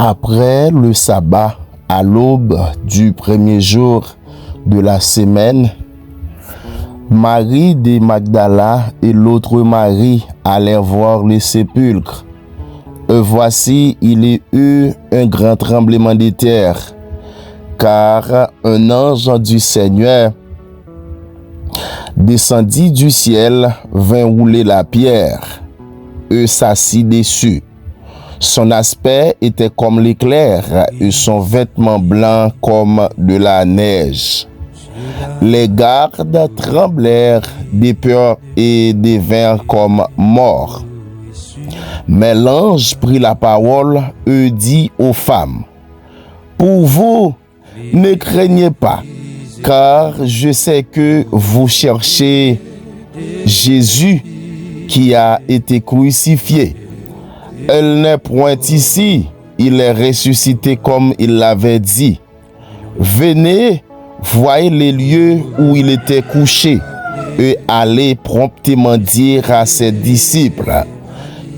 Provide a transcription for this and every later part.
Après le sabbat, à l'aube du premier jour de la semaine, Marie de Magdala et l'autre Marie allèrent voir le sépulcre. Voici, il y eut un grand tremblement de terre, car un ange du Seigneur descendit du ciel, vint rouler la pierre, s'assit dessus. Son aspect était comme l'éclair et son vêtement blanc comme de la neige. Les gardes tremblèrent de peur et devinrent comme morts. Mais l'ange prit la parole et dit aux femmes: pour vous, ne craignez pas, car je sais que vous cherchez Jésus qui a été crucifié. Elle n'est point ici, il est ressuscité comme il l'avait dit. Venez, voyez les lieux où il était couché, et allez promptement dire à ses disciples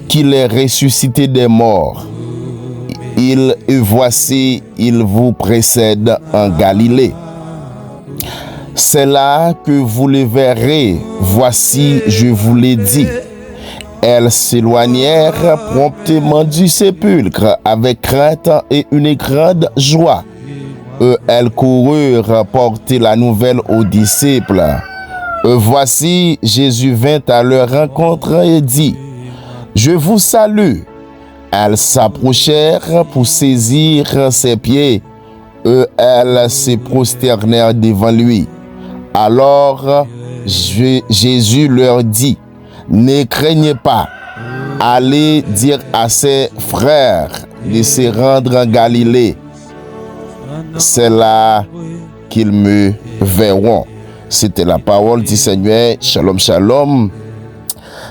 qu'il est ressuscité des morts. Et voici, il vous précède en Galilée. C'est là que vous le verrez, voici, je vous l'ai dit. Elles s'éloignèrent promptement du sépulcre avec crainte et une grande joie. Elles coururent porter la nouvelle aux disciples. Voici, Jésus vint à leur rencontre et dit: je vous salue. Elles s'approchèrent pour saisir ses pieds. Elles se prosternèrent devant lui. Alors Jésus leur dit: ne craignez pas, allez dire à ses frères de se rendre en Galilée. C'est là qu'ils me verront. C'était la parole du Seigneur. Shalom, shalom.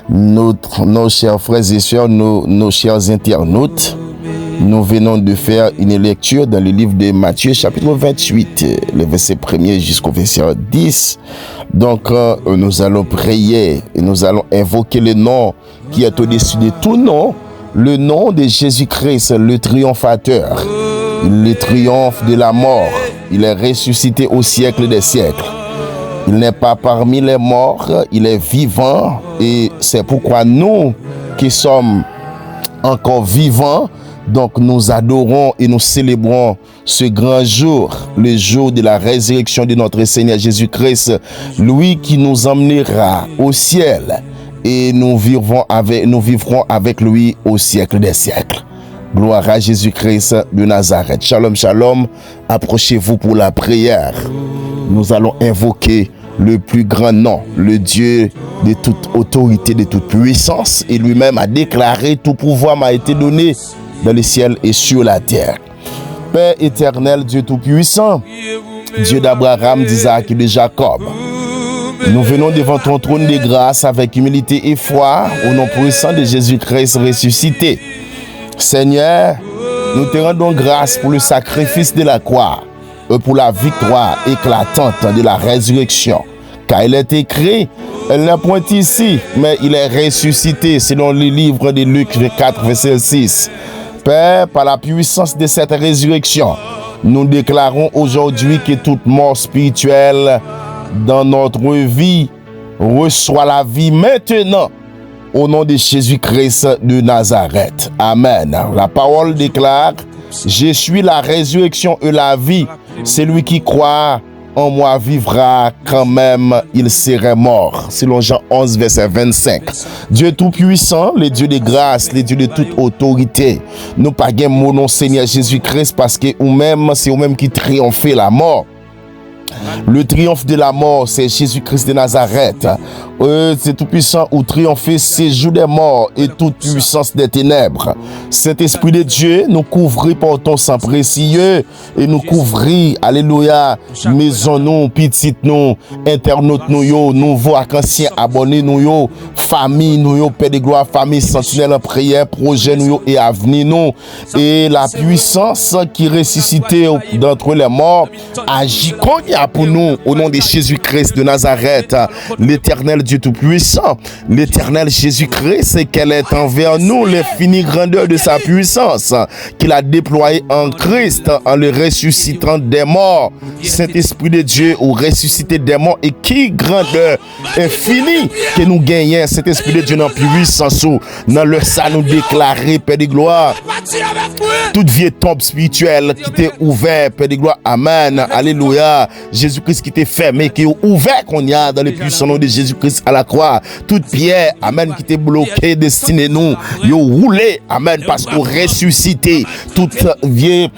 Nos chers frères et sœurs, nos chers internautes, nous venons de faire une lecture dans le livre de Matthieu, chapitre 28, le verset 1er jusqu'au verset 10. Donc, nous allons prier et nous allons invoquer le nom qui est au-dessus de tout nom, le nom de Jésus-Christ, le triomphateur. Il triomphe de la mort. Il est ressuscité au siècle des siècles. Il n'est pas parmi les morts, il est vivant. Et c'est pourquoi nous qui sommes encore vivants, donc nous adorons et nous célébrons ce grand jour, le jour de la résurrection de notre Seigneur Jésus-Christ, lui qui nous emmènera au ciel et nous vivrons avec lui au siècle des siècles. Gloire à Jésus-Christ de Nazareth. Shalom, shalom. Approchez-vous pour la prière. Nous allons invoquer le plus grand nom, le Dieu de toute autorité, de toute puissance. Et lui-même a déclaré: tout pouvoir m'a été donné dans le ciel et sur la terre. Père éternel, Dieu tout-puissant, Dieu d'Abraham, d'Isaac et de Jacob, nous venons devant ton trône de grâce avec humilité et foi au nom puissant de Jésus-Christ ressuscité. Seigneur, nous te rendons grâce pour le sacrifice de la croix et pour la victoire éclatante de la résurrection. Car il est écrit: elle n'est point ici, mais il est ressuscité, selon le livre de Luc 4, verset 6. Père, par la puissance de cette résurrection, nous déclarons aujourd'hui que toute mort spirituelle dans notre vie reçoit la vie maintenant, au nom de Jésus-Christ de Nazareth. Amen. La parole déclare: je suis la résurrection et la vie. Celui qui croit en moi vivra quand même il serait mort. Selon Jean 11, verset 25. Dieu tout-puissant, le Dieu de grâce, le Dieu de toute autorité. Nous pas gain mon nom Seigneur Jésus-Christ parce que c'est vous-même qui triomphez la mort. Le triomphe de la mort, c'est Jésus-Christ de Nazareth. C'est tout puissant ou triompher séjour des morts et toute puissance des ténèbres. Cet esprit de Dieu nous couvrit par ton sang précieux et nous couvrit, alléluia, maison nous, petite nous, internautes nous, nouveaux anciens abonnés nous, famille nous, Père de gloire, famille sentinelle en prière, projet nous et avenir nous. Et la puissance qui ressuscitait d'entre les morts agit cognac. Alléluia pour nous, au nom de Jésus-Christ de Nazareth, l'éternel Dieu Tout-Puissant, l'éternel Jésus-Christ, c'est qu'elle est envers nous l'infinie grandeur de sa puissance, qu'il a déployée en Christ, en le ressuscitant des morts. Saint-Esprit de Dieu, ou ressuscité des morts, et qui grandeur infinie que nous gagnons, Saint-Esprit de Dieu, dans puissance, dans le ça nous déclarer, Père de gloire, toute vieille tombe spirituelle qui t'est ouverte, Père de gloire, amen, alléluia, Jésus-Christ qui t'est fermé, qui est ouvert qu'on y a dans le puissant nom de Jésus-Christ à la croix, toute pierre, amen, qui t'est bloqué, destiné nous, yo roulé, amen, parce qu'on ressuscité, toute vieille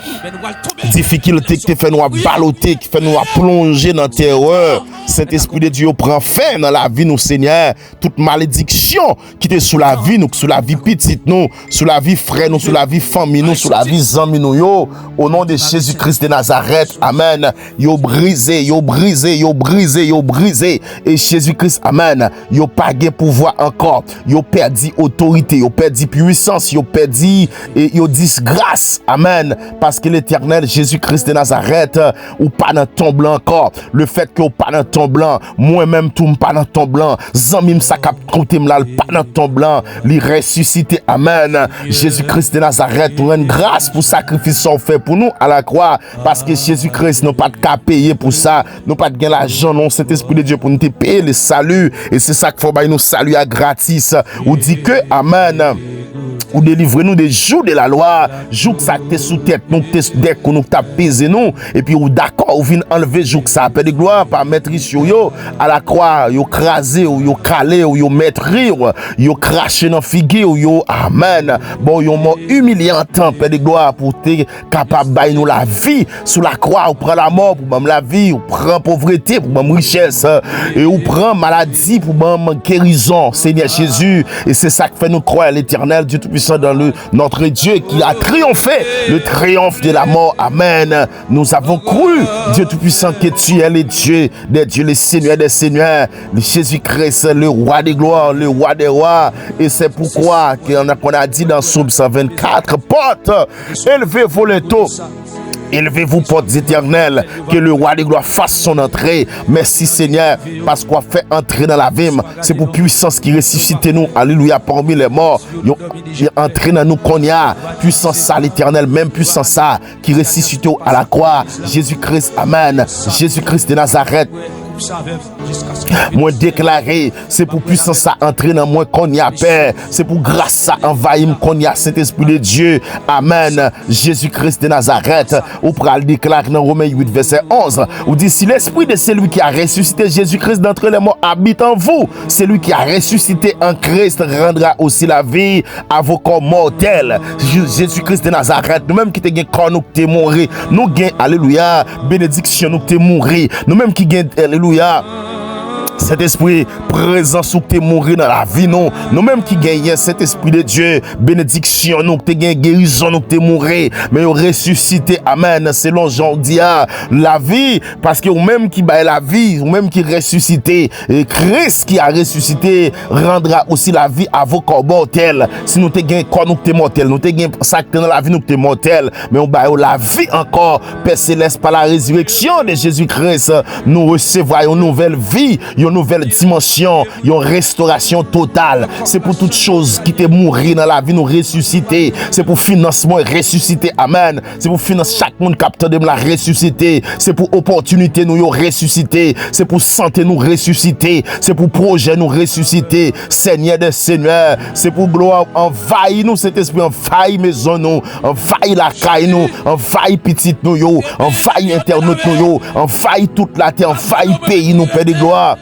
difficulté qui te fait nous balloter, qui fait nous plonger dans la terreur, Saint-Esprit de Dieu prend fin dans la vie nous, Seigneur, toute malédiction qui était sous la vie nous, sous la vie petite nous, sous la vie frère nous, sous la vie famille nous, sous la vie amis nous, yo, au nom de Jésus-Christ de Nazareth, amen, yo brisé, yo brisé, yo brisé, yo brisé, et Jésus-Christ, amen, yo pas de pouvoir encore, yo perdu autorité, yo perdu puissance, yo perdu et yo disgrâce, amen, parce que l'éternel Jésus-Christ de Nazareth, ou pas dans ton blanc encore, le fait que ou pas dans ton blanc, moi-même tout pas dans ton blanc, zanmim sa kap kote m'lal pas dans ton blanc, li ressuscité, amen, Jésus-Christ de Nazareth, nous rend grâce pour sacrifice qu'on fait pour nous à la croix, parce que Jésus-Christ n'a pas de cas payer pour ça, nous pas de gain l'argent, non, Saint-Esprit de Dieu pour nous te payer le salut, et c'est ça qu'il faut nous saluer à gratis, ou dit que, amen, ou délivrez-nous des jours de la loi, jours que ça t'est sous tête, nous t'es sous deck, nous t'as pesé nous, et puis ou d'accord, ou vient enlever jours que ça appelle de gloire, par mettre sur yo, à la croix, yo crasé, ou yo calé, ou yo mettre rire, yo craché dans figue, ou yo, amen, bon, yo mort humiliant, Père de gloire, pour te capable de nous la vie, sous la croix, ou prend la mort pour même la vie, ou prend pauvreté pour même richesse, et ou prend maladie pour même guérison, Seigneur Jésus, et c'est ça qui fait nous croire à l'éternel, Dieu Tout-Puissant, dans notre Dieu qui a triomphé, le triomphe de la mort, amen, nous avons cru, Dieu Tout-Puissant, que tu es le Dieu des dieux, le Seigneur des seigneurs, le Jésus-Christ, le roi des gloires, le roi des rois, et c'est pourquoi qu'on a dit dans Psaume 124, porte, élevez-vous les taux, élevez-vous portes éternelles, que le roi des gloires fasse son entrée. Merci Seigneur, parce qu'on fait entrer dans la vie, c'est pour puissance qui ressuscite nous, alléluia, parmi les morts, il entré dans nous qu'on y a, puissance ça l'éternel, même puissance ça qui ressuscite à la croix, Jésus-Christ, amen, Jésus-Christ de Nazareth. Moi déclaré, c'est pour puissance ça entrer dans moi qu'on y a paix, c'est pour grâce ça envahir qu'on y a Saint-Esprit de Dieu, amen, Jésus-Christ de Nazareth, ou pral déclarer dans Romains 8 verset 11, ou dit si l'esprit de celui qui a ressuscité Jésus-Christ d'entre les morts habite en vous, celui qui a ressuscité en Christ rendra aussi la vie à vos corps mortels. Jésus-Christ de Nazareth, nous-mêmes qui te gain corps nous te mourir, nous gain alléluia, bénédiction nous te mourir, nous-mêmes qui gain alléluia, cet esprit présent sous que tu mourir dans la vie, non. Nous-mêmes qui gagnons cet esprit de Dieu, bénédiction, nous qui gagnons guérison, nous qui mourir, mais nous ressuscité, amen, selon Jean dit, la vie, parce que nous-mêmes qui baille la vie, nous-mêmes qui ressuscité, et Christ qui a ressuscité, rendra aussi la vie à vos corps mortels. Si nous te gagnons corps, nous qui mortels, nous te gagnons ça dans la vie, nous qui mortels, mais on baille la vie encore, Père Céleste, par la résurrection de Jésus-Christ, nous recevons une nouvelle vie, une nouvelle dimension, une restauration totale. C'est pour toutes choses qui t'est mourir dans la vie, nous ressusciter. C'est pour financement ressusciter. Amen. C'est pour financer chaque monde capteur de la ressusciter. C'est pour opportunité nous ressusciter. C'est pour santé nous ressusciter. C'est pour projet nous ressusciter. Seigneur des seigneurs. C'est pour gloire envahir nous cet esprit, envahir maison nous, envahir la caille nous, envahir petite nous yo, envahir internaute nous yo, envahir toute la terre, envahir pays nous, Père de gloire.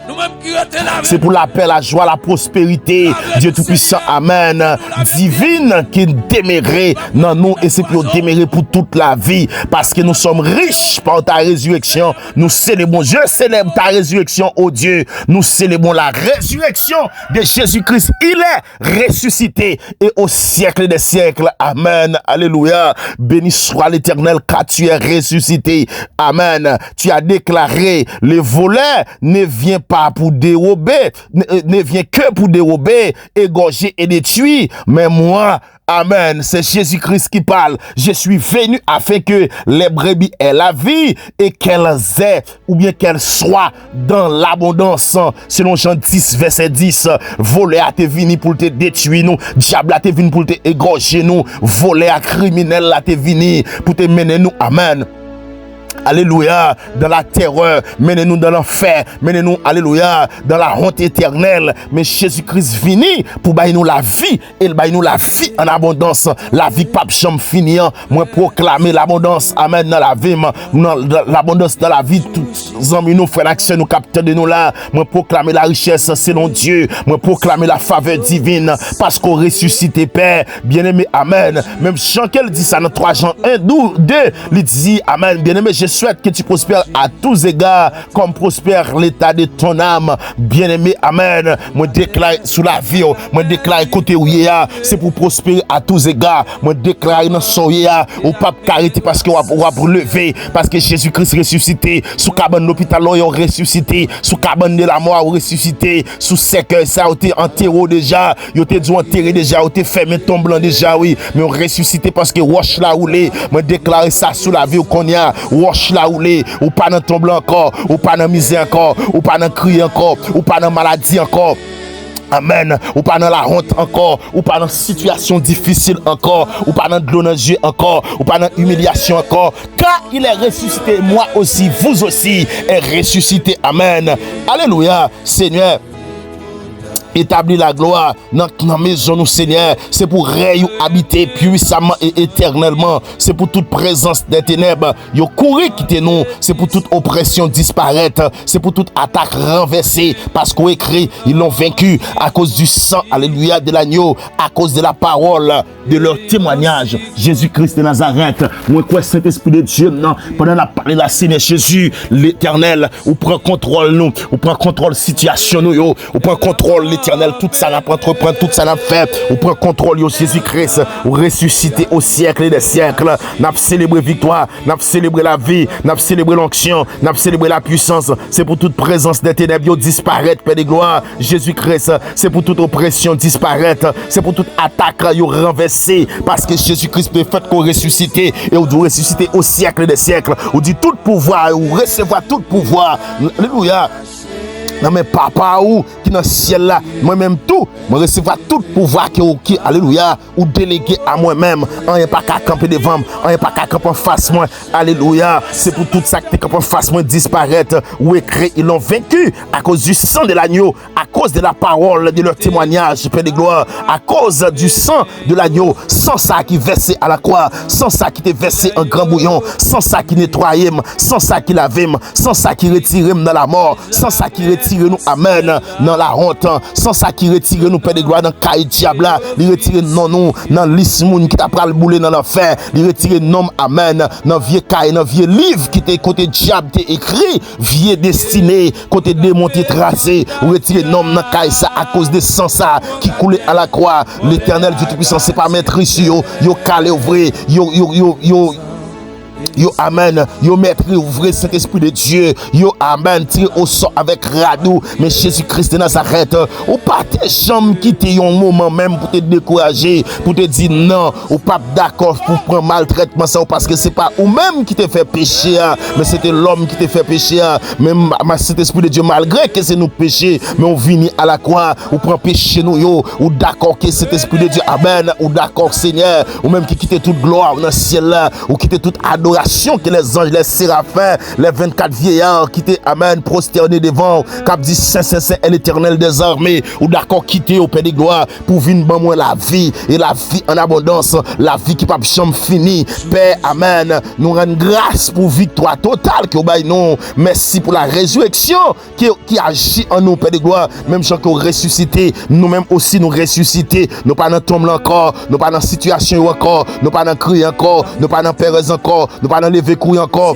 C'est pour la paix, la joie, la prospérité, Dieu Tout-Puissant, amen, divine qui démérait dans nous, et c'est pour démérer pour toute la vie, parce que nous sommes riches par ta résurrection. Nous célébrons, je célèbre ta résurrection, oh Dieu, nous célébrons la résurrection de Jésus-Christ. Il est ressuscité, et au siècle des siècles, amen, alléluia, béni soit l'Éternel, car tu es ressuscité, amen. Tu as déclaré, le voleur ne vient pas pas pour dérober, ne vient que pour dérober, égorger et détruire. Mais moi, amen, c'est Jésus-Christ qui parle. Je suis venu afin que les brebis aient la vie et qu'elles aient, ou bien qu'elles soient dans l'abondance. Selon Jean 10, verset 10, voler à te vini pour te détruire nous, diable à te vini pour te égorger nous, voler à criminel à te vini pour te mener nous, amen. Alléluia, dans la terreur, menez-nous dans l'enfer, menez-nous, alléluia, dans la honte éternelle. Mais Jésus-Christ vini pour bailler nous la vie, et il baille nous la vie en abondance, la vie pas jamais finir. Moi proclamer l'abondance, amen, dans la vie, l'abondance dans la vie, tous amis nous frères d'action, nous capteurs de nous là. Moi proclamer la richesse selon Dieu, moi proclamer la faveur divine, parce qu'on ressuscité Père, bien-aimé, amen. Même Jean qu'elle dit ça dans 3 Jean 1, 2, il dit, amen, bien-aimé, je souhaite que tu prospères à tous égards, comme prospère l'état de ton âme. Bien-aimé, amen. Moi déclare sous la vie, moi déclare côté où il y a, c'est pour prospérer à tous égards. Moi déclare dans son yéa, au pape carité parce que on va relever, parce que Jésus-Christ ressuscité, sous cabane l'hôpital, il ressuscité, sous cabane de la mort, ressuscité, sous cercueil, ça a été enterré déjà, il a été dû enterrer déjà, il a été fermé tombant déjà, oui, mais on ressuscité parce que roche la roulé. Moi déclare ça sous la vie qu'on y a, roche la roulé, ou pas dans tombe encore, ou pas dans misère encore, ou pas dans cri encore, ou pas dans maladie encore. Amen. Ou pas dans la honte encore, ou pas dans situation difficile encore, ou pas dans de l'eau dans les yeux encore, ou pas dans humiliation encore. Car il est ressuscité, moi aussi, vous aussi, est ressuscité. Amen. Alléluia. Seigneur, établir la gloire dans la maison nous Seigneur, c'est pour habiter puissamment et éternellement, c'est pour toute présence des ténèbres yo courir quitter nous, c'est pour toute oppression disparaître, c'est pour toute attaque renversée, parce qu'on écrit ils l'ont vaincu à cause du sang, alléluia, de l'agneau, à cause de la parole de leur témoignage. Jésus-Christ de Nazareth, moi quoi Saint-Esprit de Dieu, non, pendant la parole de la Seigneur Jésus l'éternel, ou prend contrôle nous, ou prend contrôle situation nous yo, ou prend contrôle l'éternel, tout ça n'a pas entreprendre, tout ça n'a fait, ou prend contrôle yo Jésus-Christ, ou ressuscité au siècle des siècles, n'a célébré victoire, n'a célébré la vie, n'a célébré l'onction, n'a célébré la puissance, c'est pour toute présence des ténèbres yo disparaître, Père de gloire, Jésus-Christ, c'est pour toute oppression disparaître, c'est pour toute attaque yo renverser, parce que Jésus-Christ peut faire qu'on ressuscité, et on doit ressusciter au siècle des siècles, on dit tout pouvoir, ou recevoir tout pouvoir, alléluia. Non mais papa ou qui dans le ciel là, moi-même tout, moi recevoir tout pouvoir qui alléluia, ou délégué à moi-même, on n'est pas qu'à camper devant, on n'est pas qu'à camper en face moi, alléluia, c'est pour tout ça que camper en face moi disparaître, ou écrit, ils l'ont vaincu à cause du sang de l'agneau, à cause de la parole de leur témoignage, Père de gloire, à cause du sang de l'agneau, sans ça qui versé à la croix, sans ça qui était versé en grand bouillon, sans ça qui nettoyait, sans ça qui lavait, sans ça qui retirait dans la mort, sans ça qui retire nous, amen, dans la honte, sans ça qui retire nous, Père de gloire, dans caille diable, il retire non nous, dans l'ismoun qui t'a pral bouler dans l'enfer, il retire non, amen, dans vieux caille, dans vieux livre qui t'est côté diable, t'est écrit, vieux destiné, côté démon t'est tracé, ou retire non dans caille ça à cause de sang ça qui coulait à la croix, l'éternel Dieu tout-puissant, c'est pas mettre ici, yo calé ouvrir, yo amen, yo maître ouvrez Saint-Esprit de Dieu, yo amen, tiré au sort avec radou, mais Jésus-Christ de Nazareth, ou pas tes chambres quitter un moment même pour te décourager, pour te dire non, ou pas d'accord pour prendre maltraitement ça, parce que c'est pas ou même qui te fait pécher, mais c'était l'homme qui te fait pécher, même Saint-Esprit de Dieu, malgré que c'est nous péché, mais on vient à la croix, ou prend péché nous yo, ou d'accord que cet Esprit de Dieu, amen, ou d'accord Seigneur, ou même qui quitte toute gloire dans le ciel là, ou quitte toute adoration que les anges, les séraphins, les 24 vieillards qui étaient, amen, prosternés devant, qui dit Saint, Saint, Saint, l'éternel des armées, ou d'accord quitter au Père de gloire pour venir ban moi la vie, et la vie en abondance, la vie qui pas jamais fini. Père, amen, nous rendons grâce pour victoire totale que vous non. Merci pour la résurrection qui agit en nous, Père de gloire, même gens qui ont ressuscité, nous-mêmes aussi nous ressusciter, nous pas dans tombe encore, nous pas dans situation encore, nous pas dans cri encore, nous pas dans pérez encore, nous pas dans lever couille encore.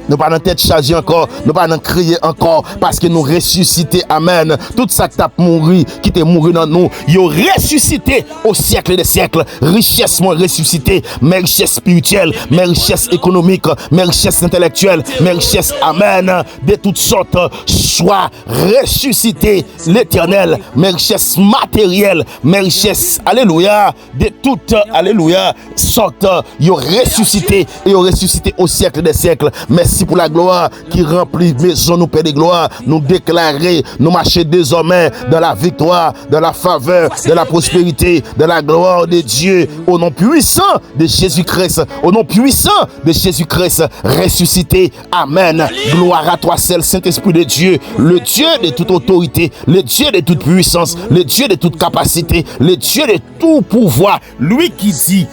nous pas dans tête chargée encore, nous pas dans crier encore, parce que nous ressuscité, amen. Tout ça qui t'a mouru, qui t'est mouru dans nous, il ressuscité au siècle des siècles. Richesse moi ressuscité, mes richesses spirituelles, mes richesses économiques, mes richesses intellectuelles, mes richesses, amen, de toutes sortes, soit ressuscité l'éternel, mes richesses matérielles, mes richesses, alléluia, de toutes, alléluia, sortes, il ressuscité et ressuscité au siècle des siècles. Merci pour la gloire qui remplit maison, nous Père de gloire, nous déclarer, nous marcher désormais dans la victoire, dans la faveur, de la prospérité, de la gloire de Dieu, au nom puissant de Jésus-Christ, au nom puissant de Jésus-Christ, ressuscité, amen. Gloire à toi seul, Saint-Esprit de Dieu, le Dieu de toute autorité, le Dieu de toute puissance, le Dieu de toute capacité, le Dieu de tout pouvoir, lui qui dit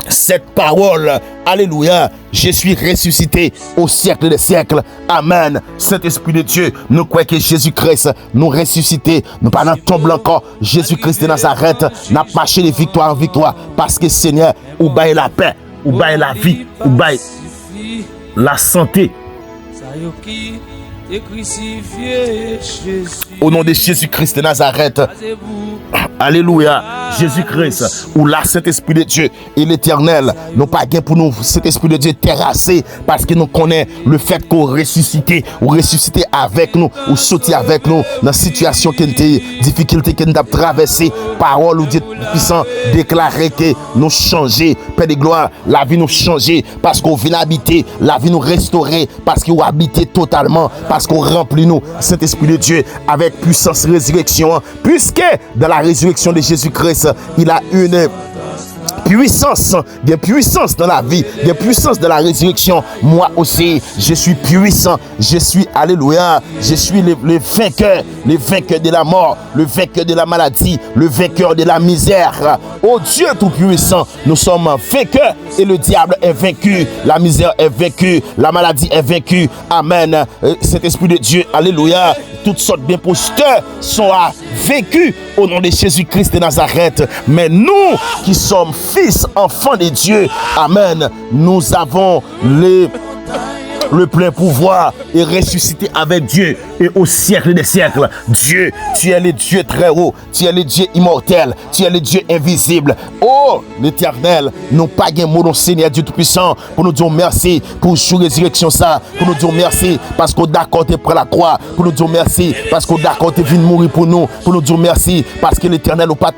cette parole, alléluia, je suis ressuscité au siècle des siècles, amen. Saint-Esprit de Dieu, nous croyons que Jésus-Christ nous ressuscité, nous pas dans tombe encore, Jésus-Christ de Nazareth, n'a marché de victoire en victoire, parce que Seigneur, ou baille la paix, ou baille la vie, ou baille la santé. Au nom de Jésus-Christ de Nazareth, alléluia, Jésus-Christ, ou la Saint-Esprit de Dieu et l'Éternel, nous pas gain pour nous, Saint-Esprit de Dieu terrassé, parce que nous connaissons le fait qu'on ressuscité, ou ressuscité avec nous, ou sauté avec nous, dans la situation qui était difficulté que nous avons traversé, parole ou Dieu puissant, déclarer que nous changer, Père de gloire, la vie nous changer, parce qu'on vient habiter, la vie nous restaurer, parce qu'on habite totalement, parce qu'on remplit nous, Saint-Esprit de Dieu, avec puissance résurrection, puisque dans la résurrection de Jésus-Christ, il a une puissance, des puissances dans la vie, des puissances de la résurrection. Moi aussi, je suis puissant, je suis, alléluia, je suis le vainqueur de la mort, le vainqueur de la maladie, le vainqueur de la misère. Oh Dieu tout-puissant, nous sommes vainqueurs et le diable est vaincu, la misère est vaincue, la maladie est vaincue. Amen. Cet esprit de Dieu, alléluia, toutes sortes d'imposteurs sont vaincus au nom de Jésus-Christ de Nazareth. Mais nous qui sommes fils, enfants de Dieu, amen, nous avons le plein pouvoir et ressuscité avec Dieu et au siècle des siècles. Dieu, tu es le Dieu très haut, tu es le Dieu immortel, tu es le Dieu invisible. Oh, l'Éternel, nous pas de mot, Seigneur Dieu Tout-Puissant, pour nous dire merci pour la résurrection ça, pour nous dire merci parce qu'on d'accord te prend la croix, pour nous dire merci parce qu'on d'accord te vient mourir pour nous dire merci parce que l'Éternel, ou pas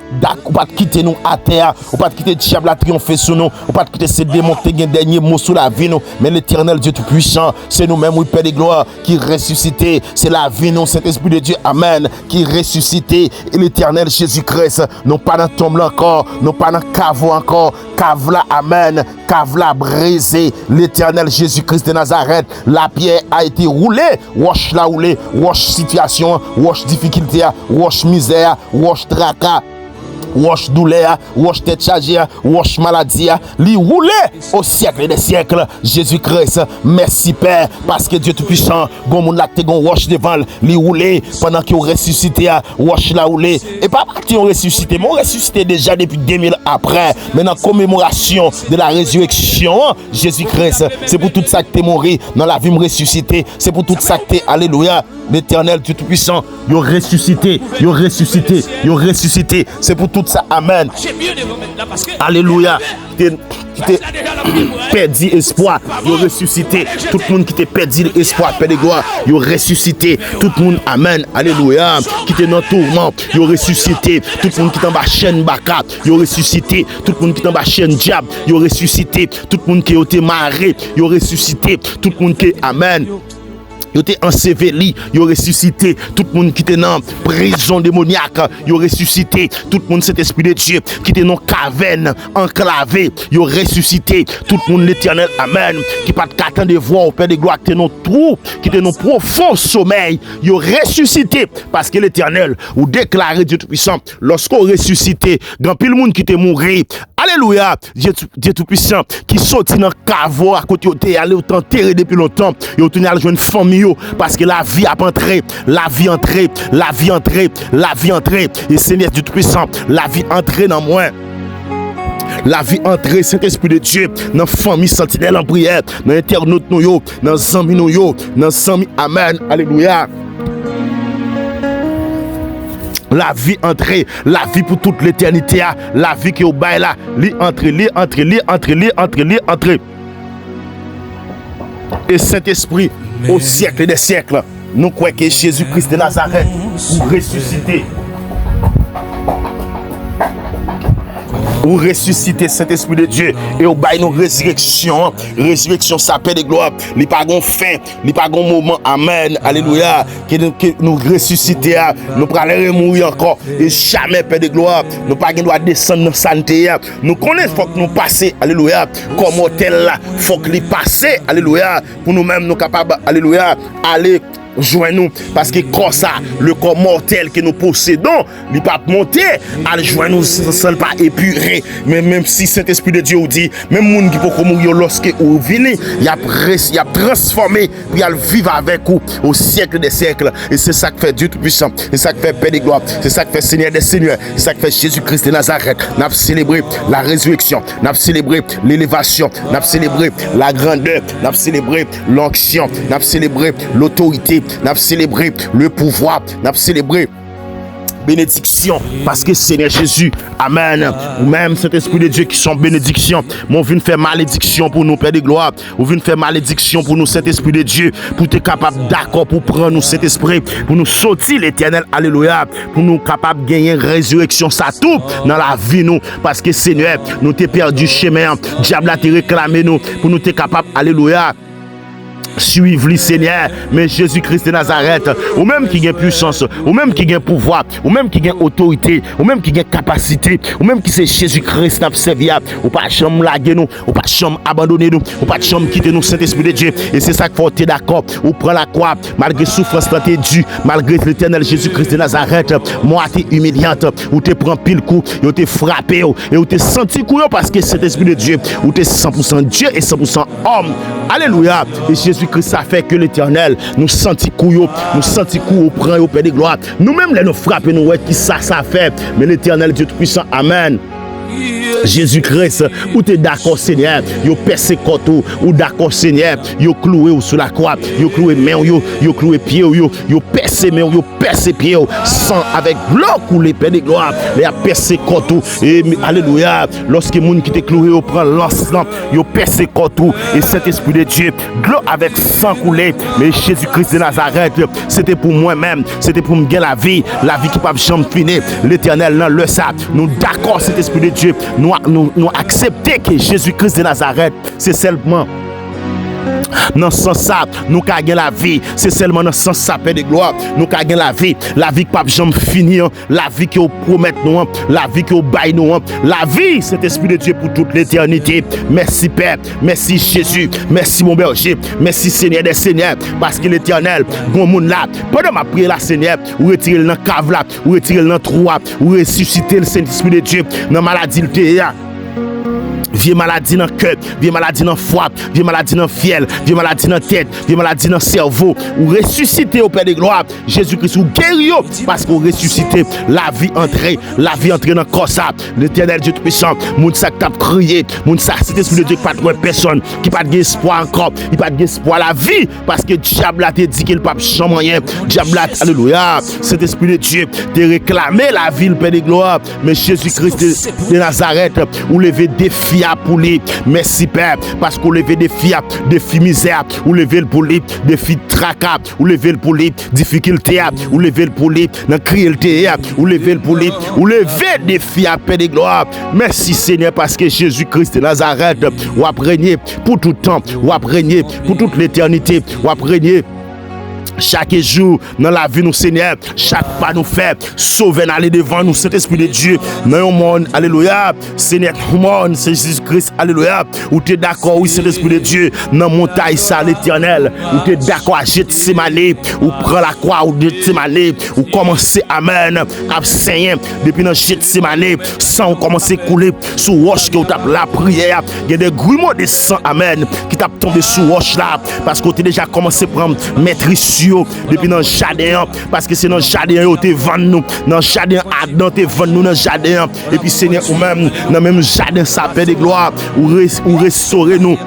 quitter nous à terre, ou pas quitter le diable à triompher sur nous, ou pas quitter ces démons qui ont un dernier mot sur la vie nous, mais l'Éternel Dieu Tout-Puissant, c'est nous-mêmes, oui, Père de gloire, qui ressuscité. C'est la vie, non, Saint-Esprit de Dieu, amen, qui ressuscité. Et l'Éternel Jésus-Christ, non pas dans tombe là encore, non pas dans cave encore, cave là, amen, cave là brisé. L'Éternel Jésus-Christ de Nazareth, la pierre a été roulée, wash la roulée, wash situation, wash difficulté, wash misère, wash tracas. Wash douleur, wash tête chargée, wash maladie, li roule au siècle des siècles. Jésus-Christ, merci Père, parce que Dieu Tout-Puissant, gon moun la te gon wash devant, li roule pendant qu'il ressuscité, wash la roule. Et pas parti on ressuscité, mais on ressuscité déjà depuis 2000 après. Maintenant, commémoration de la résurrection, Jésus-Christ, c'est pour tout ça que t'es mort dans la vie ressuscité, c'est pour tout ça que t'es, alléluia. L'Éternel Dieu Tout-Puissant, il ressuscité, il ressuscité, il ressuscité. C'est pour tout ça, amen. Alléluia. Qui t'est perdu espoir, il ressuscité. Tout le monde qui t'est perdu l'espoir, Père de gloire, il ressuscité. Tout le monde, amen, alléluia. Qui t'est dans le tourment, il ressuscité. Tout le monde qui est en bas chaîne baka, il ressuscité. Tout le monde qui est en bas chaîne diable, il ressuscité. Tout le monde qui a été marré, il ressuscité. Tout le monde qui est, amen. Yo était enseveli, yo ressuscité. Tout le monde qui était dans prison démoniaque, yo ressuscité. Tout le monde cet esprit de Dieu qui était dans caverne enclavé, yo ressuscité. Tout le monde l'Éternel, amen, qui pas qu'attendre de voir au Père de gloire qui était dans trou, qui était dans profond sommeil, yo ressuscité parce que l'Éternel ou déclaré Dieu Tout-Puissant lorsqu'on ressuscité, grand pile monde qui était mort. Alléluia, Dieu Tout-Puissant qui sorti dans cave à côté était allé au enterré depuis longtemps, yo tenu à joindre famille parce que la vie a entré, la vie entrée, la vie entrée, la vie entrée. Et Seigneur Dieu Tout-Puissant, la vie entrée dans moi. la vie entrée, Saint-Esprit de Dieu, dans la famille sentinelle en prière, dans l'internaute nous yo, dans les amis nous yo, dans les amis, amen, alléluia. La vie entrée, la vie pour toute l'éternité, la vie qui est au bail là, entrée. Et Saint-Esprit, au siècle des siècles, nous croyons que Jésus-Christ de Nazareth, ou ressuscité. Ou ressusciter Saint-Esprit de Dieu et au bail nos résurrection ça paix de gloire, li pas gon fin, li pas gon moment, amen, alléluia, que nous ressusciter, nous praler mourir encore et jamais paix de gloire, nous pas doit descendre dans santé, nous connaissons faut que nous passer, alléluia, comme hôtel là, faut que li passer, alléluia, pour nous mêmes nous capables, alléluia, aller joindre nous parce que comme ça le corps mortel que nous possédons il pas monter à joindre nous sans pas épuré, mais même si Saint-Esprit de Dieu vous dit même monde qui peut mourir lorsque vous venez il a transformé puis il vivre avec vous au siècle des siècles, et c'est ça qui fait Dieu tout puissant, c'est ça qui fait Père de gloire, c'est ça qui fait Seigneur des seigneurs, c'est ça qui fait Jésus-Christ de Nazareth. N'a célébré la résurrection, n'a célébré l'élévation, n'a célébré la grandeur, n'a célébré l'onction, n'a célébré l'autorité, n'a célébré le pouvoir, n'a célébré bénédiction, parce que Seigneur Jésus, amen, ou même Saint-Esprit de Dieu qui sont bénédictions, mon vient faire malédiction pour nous, Père de gloire, ou vient faire malédiction pour nous, Saint-Esprit de Dieu, pour être capable d'accord, pour prendre nous, Saint-Esprit, pour nous sortir l'éternel, alléluia, pour nous capable de gagner résurrection, ça tout dans la vie nous, parce que Seigneur, nous t'es perdu chemin, diable a te réclamé nous, pour nous t'es capable, alléluia, suivre le Seigneur, mais Jésus-Christ de Nazareth, ou même qui a puissance, ou même qui a pouvoir, ou même qui a autorité, ou même qui a capacité, ou même qui c'est Jésus-Christ n'a servi, ou pas chambre laguer nous, ou pas chambre abandonner nous, ou pas chambre quitter nous, Saint-Esprit de Dieu, et c'est ça qu'il faut être d'accord, ou prend la croix, malgré souffrance t'es dû, malgré l'éternel Jésus-Christ de Nazareth, moi t'es humiliante, ou t'es prend pile coup, ou t'es frappé, et ou t'es senti couillon parce que Saint-Esprit de Dieu, ou t'es 100% Dieu et 100% homme, alléluia, et Jésus-Christ ça fait que l'éternel nous senti couillon, nous senti couillon, prend au Père de gloire, nous-mêmes les nous frapper, nous ouais qui ça fait, mais l'éternel Dieu tout-puissant, amen. Jésus-Christ, ou t'es d'accord Seigneur, yo percé côte ou d'accord Seigneur, yo cloué ou sur la croix, yo cloué main yo cloué pied yo percé main yo percé pied sang avec l'eau coulé Père de gloire, les a percé côte et alléluia, lorsque moun qui te cloué au prend l'encens, yo percé côte et cet esprit de Dieu, l'eau avec sang coulé, mais Jésus-Christ de Nazareth, c'était pour moi-même, c'était pour me gagner la vie qui pas jamais finir, l'éternel dans le ça, nous d'accord cet esprit de Dieu, nous accepter que Jésus-Christ de Nazareth, c'est seulement dans ce sens ça, nous avons la vie, c'est seulement dans ce sens ça, Père de gloire, nous avons la vie qui pas jamais finir, la vie qui promet nous, la vie qui baille nous, la vie, cet esprit de Dieu pour toute l'éternité. Merci Père, merci Jésus, merci mon berger, merci Seigneur des seigneurs, parce que l'éternel, bon monde là, pendant ma prière là, Seigneur, ou retirer dans la cave là, ou retirer dans le trou, ou ressusciter le Saint-Esprit de Dieu dans la maladie de vieux maladie dans le cœur, vieux maladie dans le foie, vieux maladie dans le fiel, vieux maladie dans la tête, vieux maladie dans le cerveau, ou ressusciter au Père de gloire, Jésus-Christ, ou guérir, parce qu'on ressuscité, la vie entrée dans le corps ça, l'éternel Dieu tout-puissant, moun ça qui t'a crié, moun ça, c'est l'esprit de Dieu qui pas de personne, qui pas de espoir encore, qui pas de espoir la vie, parce que diable a te dit qu'il pas jamais rien, diable a, alléluia, cet esprit de Dieu, te réclamé la vie, le Père de gloire, mais Jésus-Christ de Nazareth, ou lever défi pour lui, merci Père, parce qu'on lève des filles misère, ou lever pour lui, des filles tracas, ou lever pour lui, difficulté, ou lever pour lui, dans cruauté, ou lever pour lui, ou lever des filles à paix de gloire. Merci Seigneur, parce que Jésus-Christ de Nazareth, ou a régné pour tout temps, ou a régné pour toute l'éternité, ou a régné chaque jour dans la vie nous Seigneur, chaque pas nous fait sauver aller devant nous cet esprit de Dieu dans le monde, alléluia, Seigneur tout le monde, c'est Jésus-Christ, alléluia, ou tu es d'accord, oui c'est l'esprit de Dieu dans montagne ça l'éternel, ou tu es d'accord à jeter ses malés, ou prend la croix ou jeter ses malés, ou commencer amen à saigner depuis dans jeter ses malés sans commencer à couler sous roche que vous tape la prière, il y a des grumeaux de sang amen qui tape tombé sous roche là parce que tu déjà commencé à prendre maîtrise yo, depuis dans le jardin, parce que c'est dans le jardin yo te vend nous, dans le jardin Adam te vend nous dans le jardin, et puis Seigneur, ou même dans le même jardin ça, Père de gloire, ou restaurer nous,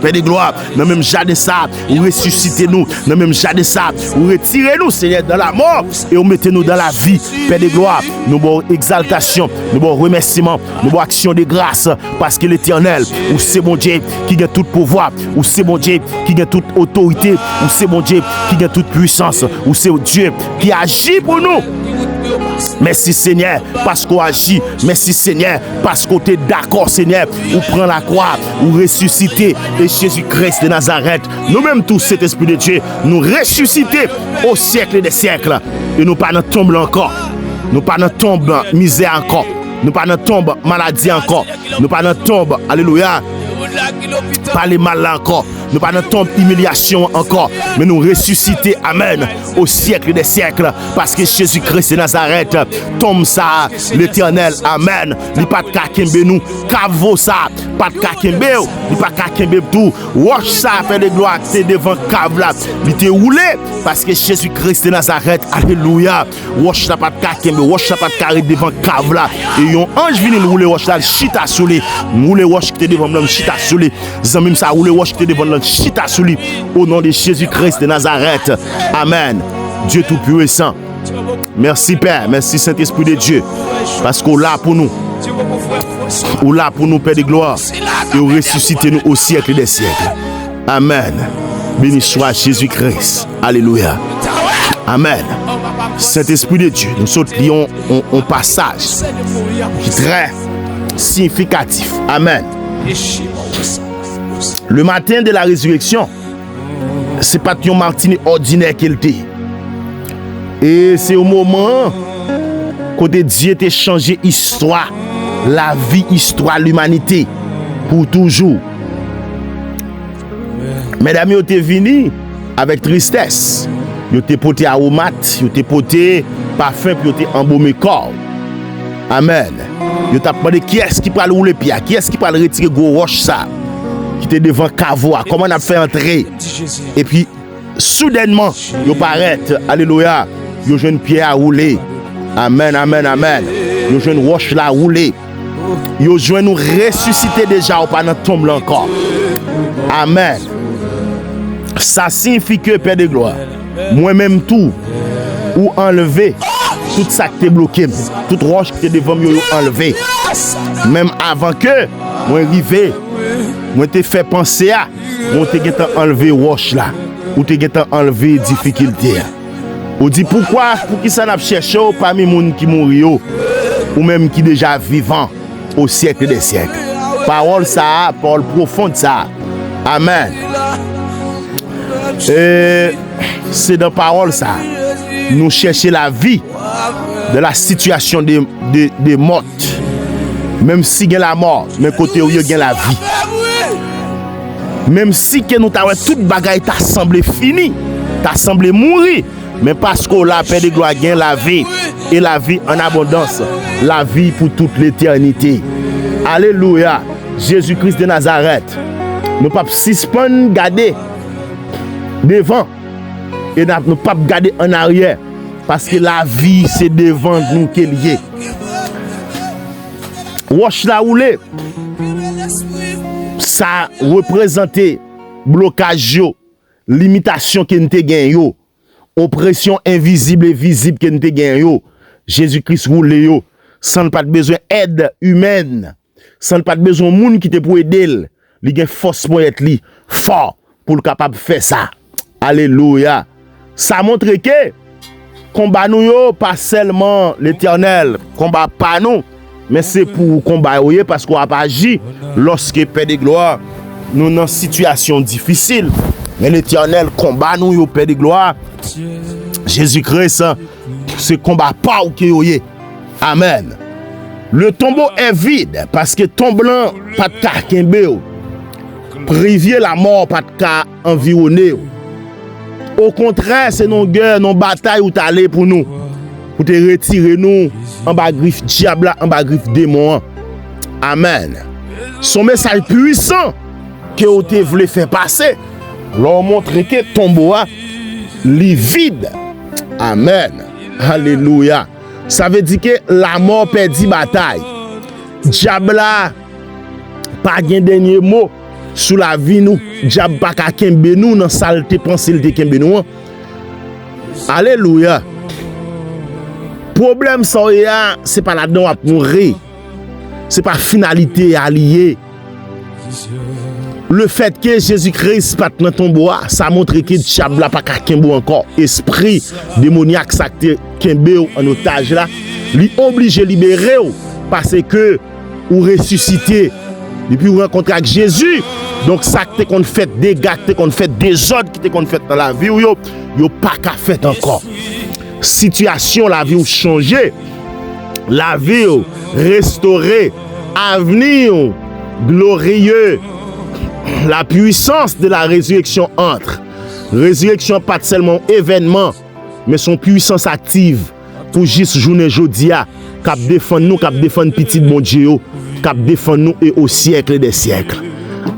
Père de gloire, dans le même jardin ça, ou ressusciter nous, dans le même jardin ça, ou retirer nous, Seigneur, dans la mort, et ou mettez nous dans la vie, Père de gloire, nous bon exaltation, nous bon remerciement, nous bon action de grâce, parce que l'Éternel, ou c'est mon Dieu qui a tout pouvoir, ou c'est mon Dieu qui a toute autorité, ou c'est mon Dieu qui a toute puissance, ou c'est Dieu qui agit pour nous. Merci Seigneur parce qu'on agit. Merci Seigneur parce qu'on est d'accord Seigneur. Ou prend la croix, ou ressusciter et Jésus-Christ de Nazareth. Nous-mêmes tous cet esprit de Dieu, nous ressusciter au siècle des siècles. Et nous pas dans tombe encore. Nous pas dans tombe misère encore. Nous pas dans tombe maladie encore. Nous pas dans tombe, alléluia, pas les mal encore. Nous pas dans tombe humiliation encore, mais nous ressusciter, amen, au siècle des siècles, parce que Jésus-Christ de Nazareth tombe ça, l'Éternel, amen. Il pas de kakembe nous, kavo ça, pas de kakembe, il pas kakembe tout. Wash ça, Père de gloire, c'est devant cave là, il te roulé, parce que Jésus-Christ de Nazareth, alléluia. Wash ça pas de kakembe, wash ça pas de carré devant cave là, et yon ange vini rouler wash là, chita sous lui, rouler wash qui te devant l'homme, chita sous lui, même ça rouler wash qui te devant l'homme, chita sous lui, au nom de Jésus-Christ de Nazareth, amen. Dieu tout-puissant, merci Père, merci Saint-Esprit de Dieu, parce qu'on l'a pour nous, ou là pour nous, Père de gloire, et vous ressuscitez nous au siècle des siècles, amen. Béni soit Jésus-Christ, alléluia, amen. Saint-Esprit de Dieu, nous sautons un passage qui est très significatif, amen. Le matin de la résurrection, c'est pas un matin ordinaire qu'il était. Et c'est au moment que Dieu t'a changé histoire, la vie, histoire, l'humanité, pour toujours. Mesdames, vous êtes venus avec tristesse. Vous êtes porté aromate, vous êtes porté parfum, puis vous êtes embaumé corps. Amen. Vous êtes demandé qui est-ce qui peut rouler pied, qui est-ce qui peut retirer gros roche ça, qui était devant Cavois, comment on a fait entrer. Et puis, soudainement, vous paraît, alléluia, vous avez une pierre à rouler. Amen, amen, amen. Vous avez une roche là à rouler. Vous avez nous ressusciter déjà, ou pas dans tombe là encore. Amen. Ça signifie que, Père de gloire, moi-même tout, ou enlever tout ça qui t'est bloqué, toute roche qui t'est devant moi, enlever. Même avant que, moi arrivé, moi t'ai fait penser à, moi t'ai enlevé roche là, ou t'ai enlevé difficulté. Ou dit pourquoi, pour qui ça n'a pas cherché parmi les gens qui mourent, ou même qui déjà vivant au siècle des siècles. Parole ça, parole profonde ça. Amen. Et c'est dans parole ça. Nous chercher la vie de la situation de mort. Même si il y a la mort, mais côté où il y a la vie. Même si que nous t'avons toute bagaille t'a semblé fini, t'a semblé mourir, mais parce qu'on l'a paix de gloire gagne la vie et la vie en abondance, la vie pour toute l'éternité. Alléluia. Jésus-Christ de Nazareth. Nous pas suspendre garder devant et nous pas garder en arrière parce que la vie c'est devant nous qu'elle y est. Wash la roulé. Ça représentait blocage yo, limitation que nous te gagne yo, oppression invisible et visible que nous te gagne yo. Jésus-Christ roule yo sans pas besoin d'aide humaine, sans pas besoin de monde qui te pour aider. Il y a force pour être fort pour le capable de faire ça. Alléluia. Ça montre que combat nous yo pas seulement l'Éternel, combat pas nous, mais c'est pour combat yo parce qu'on a pas agi lorsque Père de gloire nous dans situation difficile. Mais l'Éternel combat nous yo Père de gloire. Jésus-Christ c'est combat pas ou que yo. Amen. Le tombeau est vide parce que tombeau pas de kakembe. Privier la mort pas de cas environné. Au contraire, c'est nos guerres, nos batailles où t'allais pour nous. Pour te retirer nous en bas griffe diable, en bas griffe démon. Amen. Son message puissant que vous te voulez faire passer. Leur montre que tombeau li vide. Amen. Alléluia. Ça veut dire que la mort perdit bataille. Diable là, pas gen dernier mot sous la vie nous. Diable pas ka kembe nous dans saleté pensée de kembe nous. Alléluia. Problème ça c'est pas là-dedans à mourir. C'est pas finalité alliée. Le fait que Jésus-Christ pas dans ton bois, ça montre que diable là pas ka kembe encore. Esprit démoniaque ça kembe en otage là, lui obligé libérer parce que ou ressusciter depuis ou rencontrer avec Jésus. Donc ça que qu'on fait dégâts, que qu'on fait désordre, qui qu'on fait dans la vie yo pas qu'à fait encore. Situation la vie ou changer, la vie ou restaurer, avenir glorieux. La puissance de la résurrection entre. Résurrection pas seulement événement, mais son puissance active pour juste journée jodia, cap défendre nous, cap défendre petit bon Dieu, cap défendre nous et au siècle des siècles.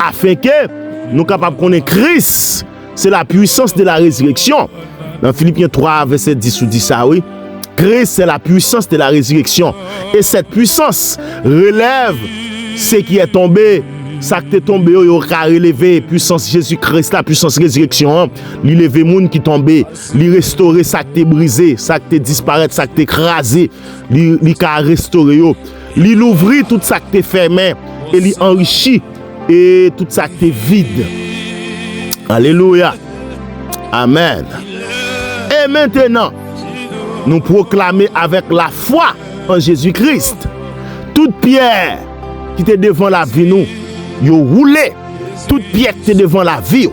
Afin que nous capables connaître Christ, c'est la puissance de la résurrection. Dans Philippiens 3 verset 10 ou 10 ça oui. Christ c'est la puissance de la résurrection et cette puissance relève ce qui est tombé. Ça qui est tombé, il a relevé puissance Jésus-Christ, la puissance résurrection. Il levé moun qui tombé, il restaurer ça qui est brisé, ça qui est disparu, ça qui est écrasé, il a restauré. Il ouvrit tout ça qui est fermé et il enrichit et tout ça qui est vide. Alléluia. Amen. Et maintenant, nous proclamons avec la foi en Jésus-Christ. Toute pierre qui était devant la vie nous, yo roulé. Toute pierre qui était devant la vie,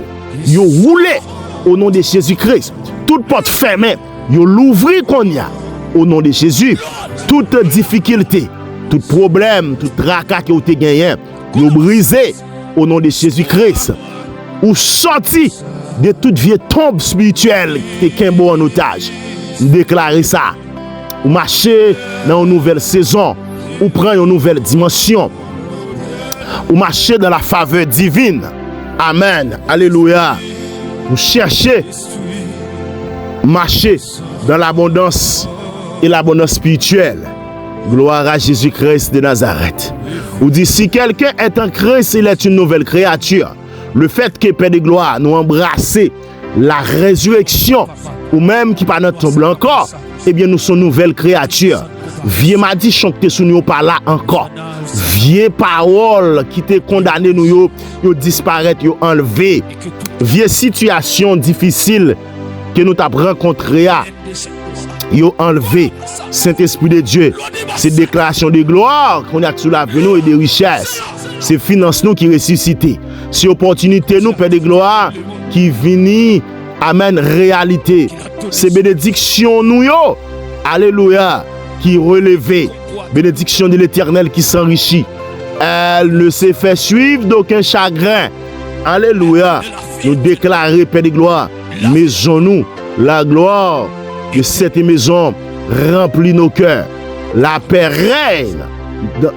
yo roulé au nom de Jésus-Christ. Toute porte fermée, yo l'ouvri qu'on y a au nom de Jésus. Toute difficulté, tout problème, tout tracas que vous avez gagné, yo brisé au nom de Jésus-Christ. Ou sorti de toute vieille tombe spirituelle qui est en otage. Déclarer ça. Ou marcher dans une nouvelle saison. Ou prendre une nouvelle dimension. Ou marcher dans la faveur divine. Amen. Alléluia. Ou chercher marcher dans l'abondance et l'abondance spirituelle. Gloire à Jésus-Christ de Nazareth. Ou dit si quelqu'un est en Christ, il est une nouvelle créature. Le fait que Père de gloire nous embrasser la résurrection ou même qui pas notre tombe encore, eh bien nous sommes nouvelles créatures. Vieux m'a dit chanter sous nous pas là encore. Vieux parole qui t'est condamné nous yo disparaître, yo enlevé. Vieux situation difficile que nous t'avons rencontré yo enlevé. Saint-Esprit de Dieu, c'est déclaration de gloire qu'on a sous la vie nous et de richesse. C'est finance nous qui ressuscité. C'est opportunité nous Père de gloire qui vini amène réalité. C'est bénédiction nous yo. Alléluia. Qui relevé. Bénédiction de l'Éternel qui s'enrichit. Elle ne s'est fait suivre d'aucun chagrin. Alléluia. Nous déclarer Père de gloire. Maison-nous la gloire de cette maison remplit nos cœurs. La paix règne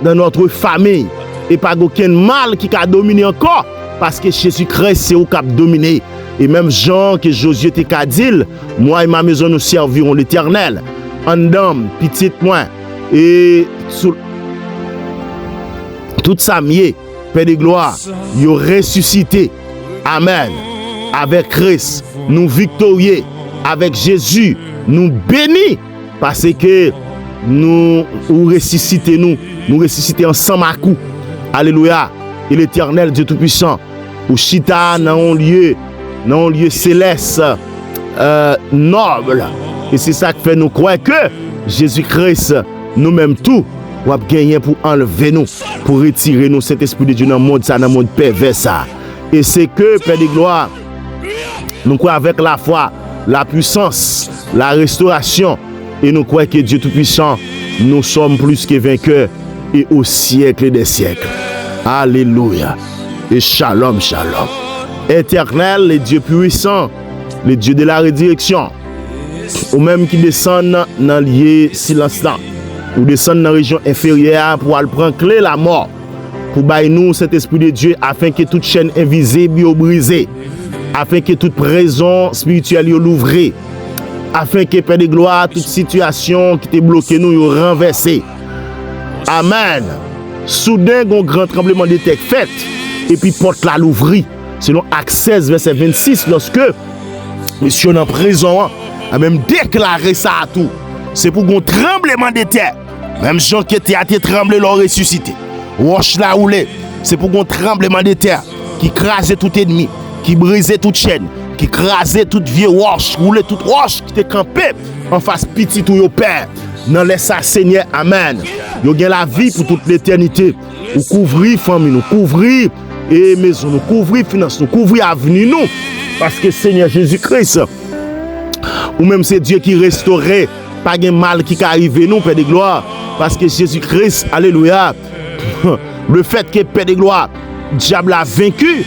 dans notre famille. Et pas aucun mal qui a dominé encore. Parce que Jésus-Christ c'est au cap dominé. Et même Jean que Josué te qu'a dit, moi et ma maison nous servirons l'Éternel. En dame, petite moi. Et tout ça mieux, Père de gloire, il ressuscité. Amen. Avec Christ, nous victorieux. Avec Jésus, nous bénis. Parce que nous ressuscitons, nous ressuscitons ensemble à coup. Alléluia. Et l'Éternel Dieu Tout-Puissant, ou chita dans un lieu céleste, noble. Et c'est ça qui fait nous croire que Jésus-Christ, nous-mêmes tout, va gagner pour enlever nous, pour retirer nous cet esprit de Dieu dans le monde, ça, dans le monde pervers. Ça. Et c'est que, Père de gloire, nous croyons avec la foi, la puissance, la restauration, et nous croyons que Dieu Tout-Puissant, nous sommes plus que vainqueurs, et au siècle des siècles. Alléluia. Et shalom, shalom. Éternel, le Dieu puissant, le Dieu de la résurrection, ou même qui descendent dans le lieu silence là, ou descendent dans la région inférieure pour aller prendre clé la mort, pour bailler nous cet esprit de Dieu afin que toute chaîne invisible soit brisée. afin que toute prison spirituelle yo l'ouvre, afin que Père de gloire, toute situation qui était bloquée nous yo renversé. Amen. Soudain, un grand tremblement de terre fait, et puis porte la l'ouvrit. Selon Actes 16, verset 26, lorsque monsieur en prison a même déclaré ça à tout. C'est pour un tremblement de terre. Même Jean qui était à trembler, l'ont ressuscité. Roche la roulé. C'est pour un tremblement de terre qui crasait tout ennemi, qui brisait toute chaîne, qui crasait toute vieille roche, roulait toute roche qui était campée en face petit tout au Père. Dans les ça, Seigneur, Amen. Yo gen la vie pour toute l'éternité. Nous couvrir famille, nous couvrir et maison, nous couvrir finance, nous couvrir avenir nous. Parce que Seigneur Jésus-Christ, ou même c'est Dieu qui restaurait, pas de mal qui arrive nous, Père de gloire. Parce que Jésus-Christ, alléluia, le fait que Père de gloire, diable a vaincu,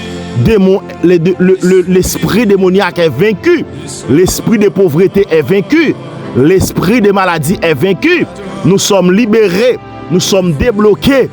l'esprit démoniaque est vaincu, l'esprit de pauvreté est vaincu, l'esprit de maladie est vaincu. Nous sommes libérés, nous sommes débloqués.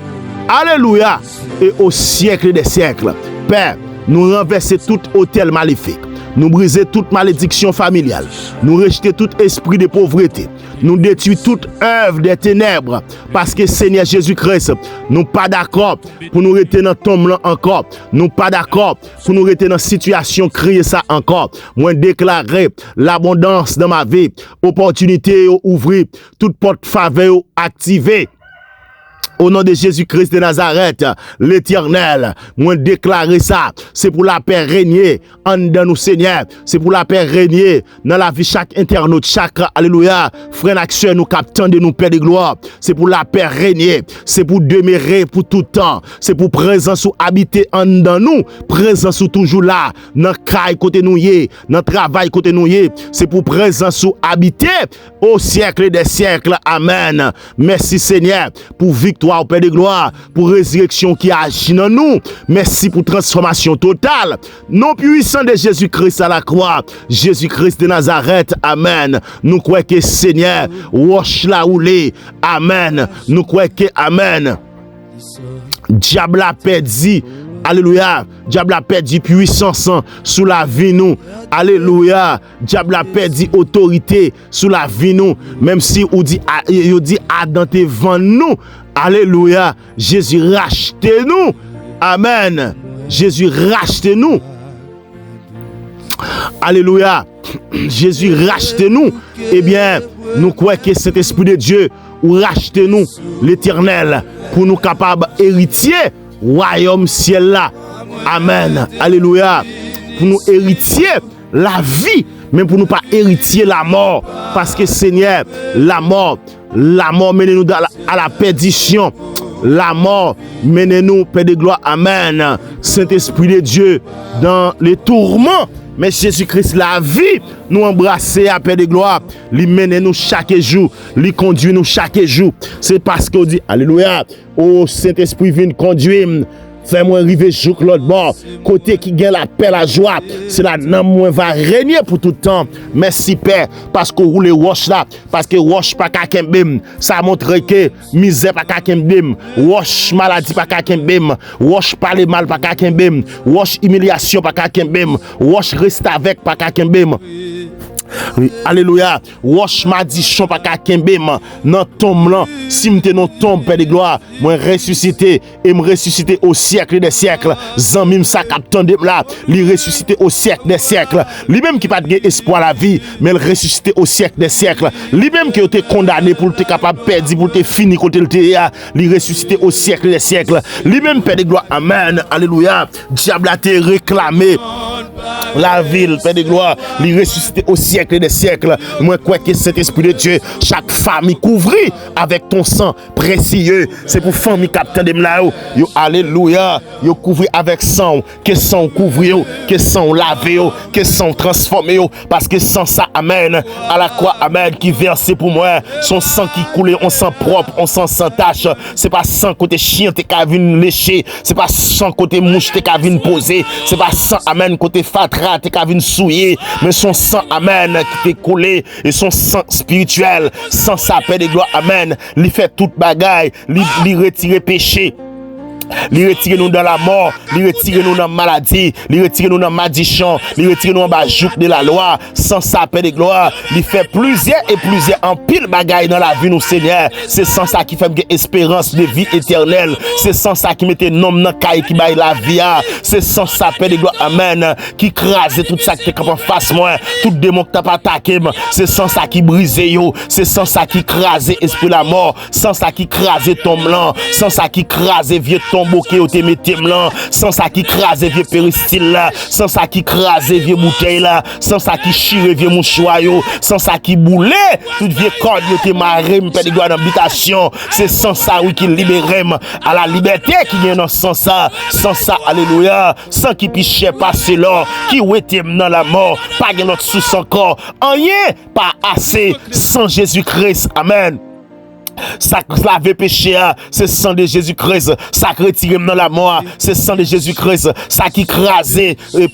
Alléluia. Et au siècle des siècles, Père, nous renverser tout hôtel maléfique. Nous briser toute malédiction familiale. Nous rejeter tout esprit de pauvreté. Nous détruire toute œuvre des ténèbres. Parce que Seigneur Jésus-Christ, nous pas d'accord pour nous rester dans tombe là encore. Nous pas d'accord pour nous rester dans situation crier ça encore. Moi déclarer l'abondance dans ma vie, opportunité ouvrir, toute porte faveur activée. Au nom de Jésus-Christ de Nazareth, l'Éternel, moi déclarer ça, c'est pour la paix régner en dedans nous, Seigneur. C'est pour la paix régner dans la vie chaque internaute, chaque, alléluia, frère action nous captant de nous, Père de gloire. C'est pour la paix régner, c'est pour demeurer pour tout temps, c'est pour présence ou habiter en dedans nous, présence ou toujours là, dans caille côté nous yé, dans travail côté nous yé, c'est pour présence ou habiter au siècle des siècles. Amen. Merci Seigneur pour victoire au Père de gloire, pour résurrection qui agit dans nous. Merci pour transformation totale. Non puissant de Jésus-Christ à la croix. Jésus-Christ de Nazareth. Amen. Nous croyons que Seigneur, wash la roulée. Amen. Nous croyons que Amen. Diable a perdu. Alléluia. Diable a perdu puissance sous la vie nous. Alléluia. Diable a perdu autorité sous la vie nous. Même si on dit Adam te vend nous. Alléluia. Jésus rachetez-nous. Amen. Jésus rachetez-nous. Alléluia. Jésus rachetez-nous. Eh bien, nous croyons que cet esprit de Dieu ou rachetez-nous l'Éternel pour nous capables héritiers royaume ciel là. Amen. Alléluia. Pour nous héritier la vie, mais pour nous pas héritier la mort. Parce que Seigneur, la mort mène nous à la perdition. La mort mène nous, Père de gloire. Amen. Saint-Esprit de Dieu, dans les tourments. Mais Jésus-Christ, la vie, nous embrasser à Père de gloire, lui mène nous chaque jour, lui conduit nous chaque jour. C'est parce qu'on dit, alléluia, oh Saint-Esprit, viens conduire. Fais-moi arriver jour l'autre bord. Côté qui gagne la paix, la joie. C'est là, non, moi, va régner pour tout le temps. Merci, Père, parce qu'on roule roche là. Parce que roche pas kakembim. Ça montre que misère pas kakembim. Roche maladie pas kakembim. Roche parler mal pas kakembim. Roche humiliation pas kakembim. Roche reste avec pas kakembim. Alléluia. Roche madichon pas kakembim. Nan tombe là. Si m'te non tombe, Père de gloire, moi ressuscité et me ressuscité au siècle des siècles. Zanmim sa captain de là, li ressuscité au siècle des siècles. Lui-même qui pas de espoir la vie, mais il ressuscité au siècle des siècles. Lui-même qui a été condamné pour être capable de perdre, pour être fini côté le théâ, li ressuscité au siècle des siècles. Lui-même Père de gloire, amen, alléluia. Diable a été réclamé. La ville, Père de gloire, li ressuscité au siècle des siècles. Moi, quoi que cet esprit de Dieu, chaque famille couvrit avec ton sang précieux. C'est pour famille captain de mlao. Yo, alléluia. Yo couvrir avec sang. Que sang couvrir, que sang laver, que sang transformer. Parce que sans ça, amen. À la croix, amen, qui versé pour moi. Son sang qui coulait, on sang propre, on sang sans tache. C'est pas sang côté chien, t'es qu'à venir lécher. C'est pas sang côté mouche, t'es qu'à venir poser. C'est pas sang, amen, côté fatra, t'es qu'à venir souiller. Mais son sang, amen, qui t'est coulé. Et son sang spirituel, sans sa paix de gloire, amen. Lui fait toute bagaille, lui retirer péché. Li retire nous dans la mort, li retire nous dans la maladie, li retire nous dans la malédiction, li retire nous en bas joug de la loi. Sans ça, Père de gloire, li fait plusieurs et plusieurs en pile bagaille dans la vie nous Seigneur. C'est sans ça qui fait espérance de vie éternelle. C'est sans ça qui mette nom dans caille qui baille la vie. C'est sans ça, Père de gloire, amen, qui crase tout ça qui est en face moi, tout démon qui t'a pas attaqué. C'est sans ça qui brise yo, c'est sans ça qui crase esprit la mort, sans ça qui crase ton blanc, sans ça qui crase vieux tombeau qui te mette blanc, sans ça qui crase vieux péristyle là, sans ça qui crase vieux bouteille là, sans ça qui chire vieux mouchoir yo, sans ça qui boule tout vieux corps yo te maré Père de gloire dans habitation. C'est sans ça oui qui libère à la liberté qui vient dans sans ça alléluia, sans qui piche passer là, qui ouete dans la mort, pas de notre sous encore, rien pas assez sans Jésus-Christ, amen. Ça lave péché, c'est sang de Jésus-Christ. Ça retire dans la mort, c'est sang de Jésus-Christ. Ça qui crase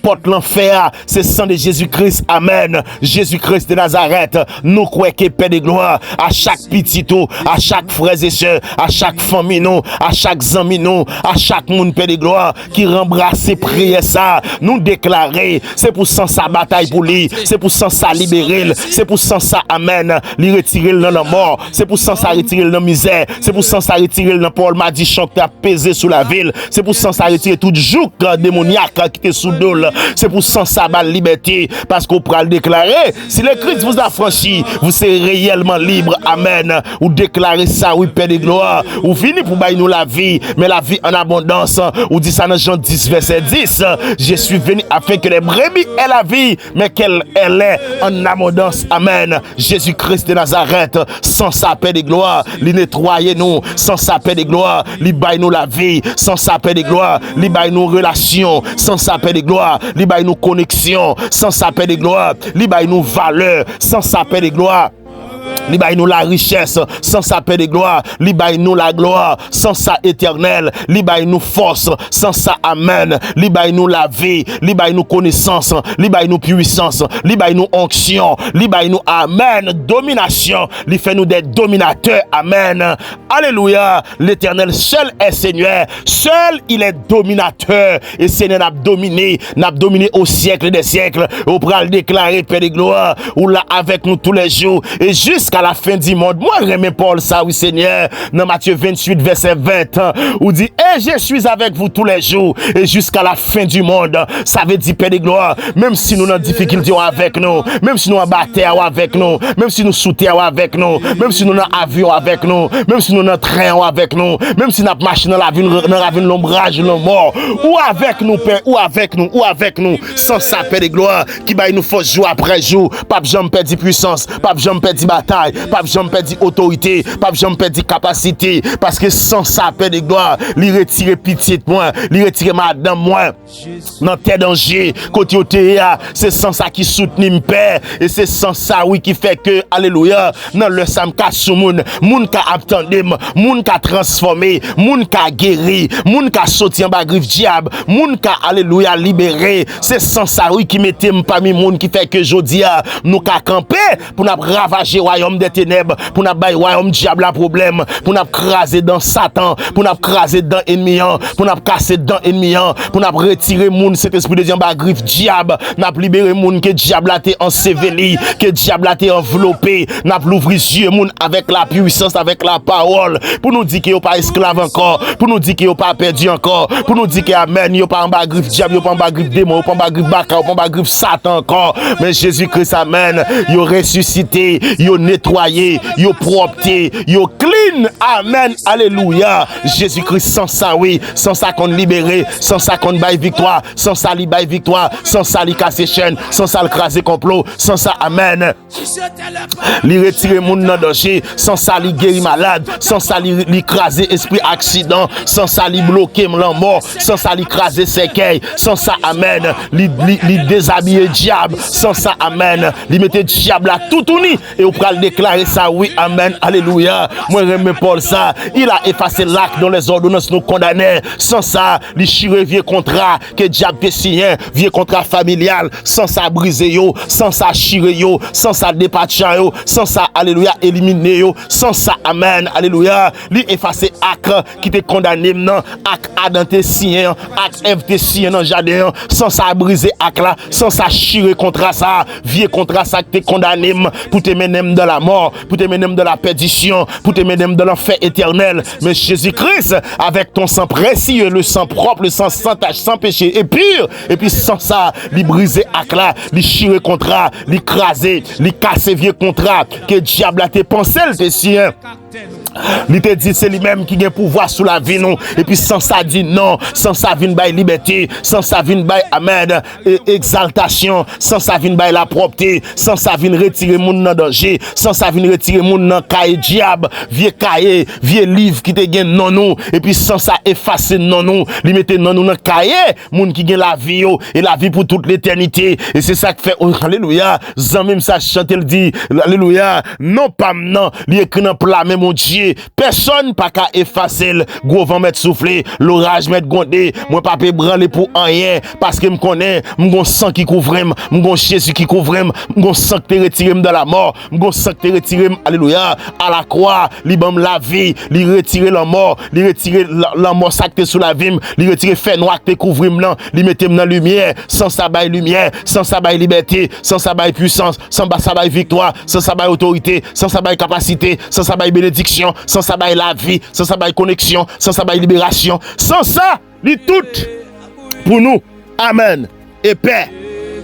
porte l'enfer, c'est sang de Jésus-Christ. Amen. Jésus-Christ de Nazareth, nous croyons que Père de gloire, à chaque petit tout, à chaque frère et soeur, à chaque famille nous, à chaque ami nous, à chaque monde Père de gloire qui rembrasse prier ça, nous déclarer, c'est pour sans sa bataille pour lui, c'est pour sans sa libérer, c'est pour sans ça amen, lui retirer dans la mort, c'est pour sans ça retirer dans la misère, c'est pour sans ça retirer dans Paul m'a dit choc qui a pesé sous la ville, c'est pour sans ça retirer tout joug démoniaque qui était sous dol, c'est pour sans ça la liberté, parce qu'on pourra le déclarer, si le Christ vous a franchi, vous serez réellement libre, amen, ou déclarer ça, oui Père de gloire, ou fini pour bailler nous la vie, mais la vie en abondance, ou dit ça dans Jean 10 verset 10, je suis venu afin que les brebis aient la vie, mais qu'elle est en abondance, amen, Jésus-Christ de Nazareth, sans sa paix de gloire, li nettoyer nous, sans sa paix de gloire, li baille nous la vie, sans sa paix de gloire, li baille nous relation, sans sa paix de gloire, li baille nous connexion, sans sa paix de gloire, li baille nous valeur, sans sa paix de gloire. Li baille nous la richesse, sans sa paix de gloire, li baille nous la gloire, sans sa éternelle, li baille nous force, sans sa amen, li baille nous la vie, li baille nous connaissance, li baille nous puissance, li baille nous onction, li baille nous amen, domination, li fait nous des dominateurs, amen, alléluia, l'éternel seul est Seigneur, seul il est dominateur, et Seigneur n'a dominé au siècle des siècles, au bras le déclarer, Père de gloire, ou là avec nous tous les jours, et jusqu'à la fin du monde. Moi, j'aime Paul ça, oui, Seigneur. Dans Matthieu 28, verset 20, où dit, et je suis avec vous tous les jours, et jusqu'à la fin du monde. Ça veut dire, Père de gloire, même si nous avons des difficultés avec nous, même si nous avons bataille avec nous, même si nous sous terre avec nous, même si nous avons avion avec nous, même si nous avons train avec nous, même si nous avons marché dans la ville, l'ombrage, le mort, ou avec nous, Père, ou avec nous, sans ça, Père de gloire, qui va nous force jour après jour, pas jamais perdre puissance, pas jamais perdre bataille, pas jamais perdre autorité, pas jamais perdre capacité, parce que sans ça, Père de gloire, lui retirer pitié de moi, lui retirer madame moi, dans tes dangers, côté au c'est sans ça qui soutient mon Père, et c'est sans ça, oui, qui fait que, alléluia, dans le sam ka sou moun ka attendé, moun ka transformé, moun ka guéri, moun ka sorti en bas griffe diable, moun ka, alléluia, libéré, c'est sans ça, oui, qui mettait parmi moun qui fait que jodia, nous ka camper, pour nous ravager royaume des ténèbres, pour nous bailler royaume diable un problème, pour nous craser dans Satan, pour nous craser dans ennemi, pour nous casser dans ennemi, pour nous retirer moun cet esprit de Dieu en bas griffe diable, nous libérer moun que diable a été enseveli, que diable a été enveloppé, nous l'ouvrir yeux moun avec la puissance, avec la parole, pour nous dire qu'il n'y a pas esclave encore, pour nous dire qu'il n'y a pas perdu encore, pour nous dire qu'il amen, il n'y a pas en bas griffe diable, il n'y a pas en bas griffe démon, il n'y a pas en bas griffe baka, il n'y a pas en bas griffe Satan encore, mais Jésus-Christ amen, il ressuscité, il nettoyé, il propre, il clean, amen, alléluia, Jésus-Christ sans ça, oui, sans ça qu'on libéré, sans ça qu'on baille victoire, sans ça li baille victoire, sans ça li casse chaîne, sans ça le craser complot, sans ça, amen, li retirer moun nan danger, sans ça li guérir malade, sans ça li craser esprit accident, sans ça li bloquer la mort, sans ça li craser séquelles, sans ça, amen, li déshabiller diable, sans ça, amen, li mette diable à tout uni, et on pourra le déclarer ça, oui, amen, alléluia, moi j'aime Paul ça, il a effacé l'acte dont les ordonnances nous condamnaient, sans ça, li chire vieux contrat, que diable fait signer, vieux contrat familial, sans ça briser yo, sans ça chire yo, sans ça dépatcher yo, sans ça, alléluia, éliminer yo, sans ça, amen, alléluia. alléluia, li effacer acte qui te condamné nan, acte Adam te signé, acte Ève te signé dans jardin, sans ça briser acte là, sans ça chirer contre ça, vieux contre ça que te condamné pour te mener dans la mort, pour te mener dans la perdition, pour te mener dans l'enfer éternel. Mais Jésus-Christ, avec ton sang précieux, le sang propre, le sang sans tache, sans péché et pur, et puis sans ça, li briser acte là, li chirer contrat, li craser, li casser vieux contrat que diable a te pensé le te sien. Il te dit c'est lui-même qui a pouvoir sur la vie nous, et puis sans ça dit non, sans ça vient by liberté, sans ça vient by amen exaltation, sans ça vient by la propreté, sans ça vient retirer moun dans danger, sans ça vient retirer moun dans cahier diable, vieux cahier, vieux livre qui te gagne non nous, et puis sans ça effacer non nous, lui mettre non nous dans cahier moun qui gagne la vie et la vie pour toute l'éternité. Et c'est ça qui fait alléluia, même ça chante le dit alléluia, non pas non, lui écrit dans plat mais mon Dieu, personne pas qu'à effacer le gros vent mettre souffler, l'orage mettre gondé, moi pas peut branler pour rien parce que me connais, mon sang qui couvre, mon Jésus qui couvre, mon sang qui te retire dans la mort, mon sang qui te retire alléluia à la croix, li bam la vie, li retirer la mort, li retirer la mort ça qui sous la vie, li retirer fait noir qui te couvre là, li mettre dans lumière, sans ça bail lumière, sans ça bail liberté, sans ça bail puissance, sans ça bail victoire, sans ça bail autorité, sans ça bail capacité, sans ça bail bénédiction, sans ça bail la vie, sans ça bail connexion, sans ça bail libération, sans ça, li tout pour nous. Amen. Et paix.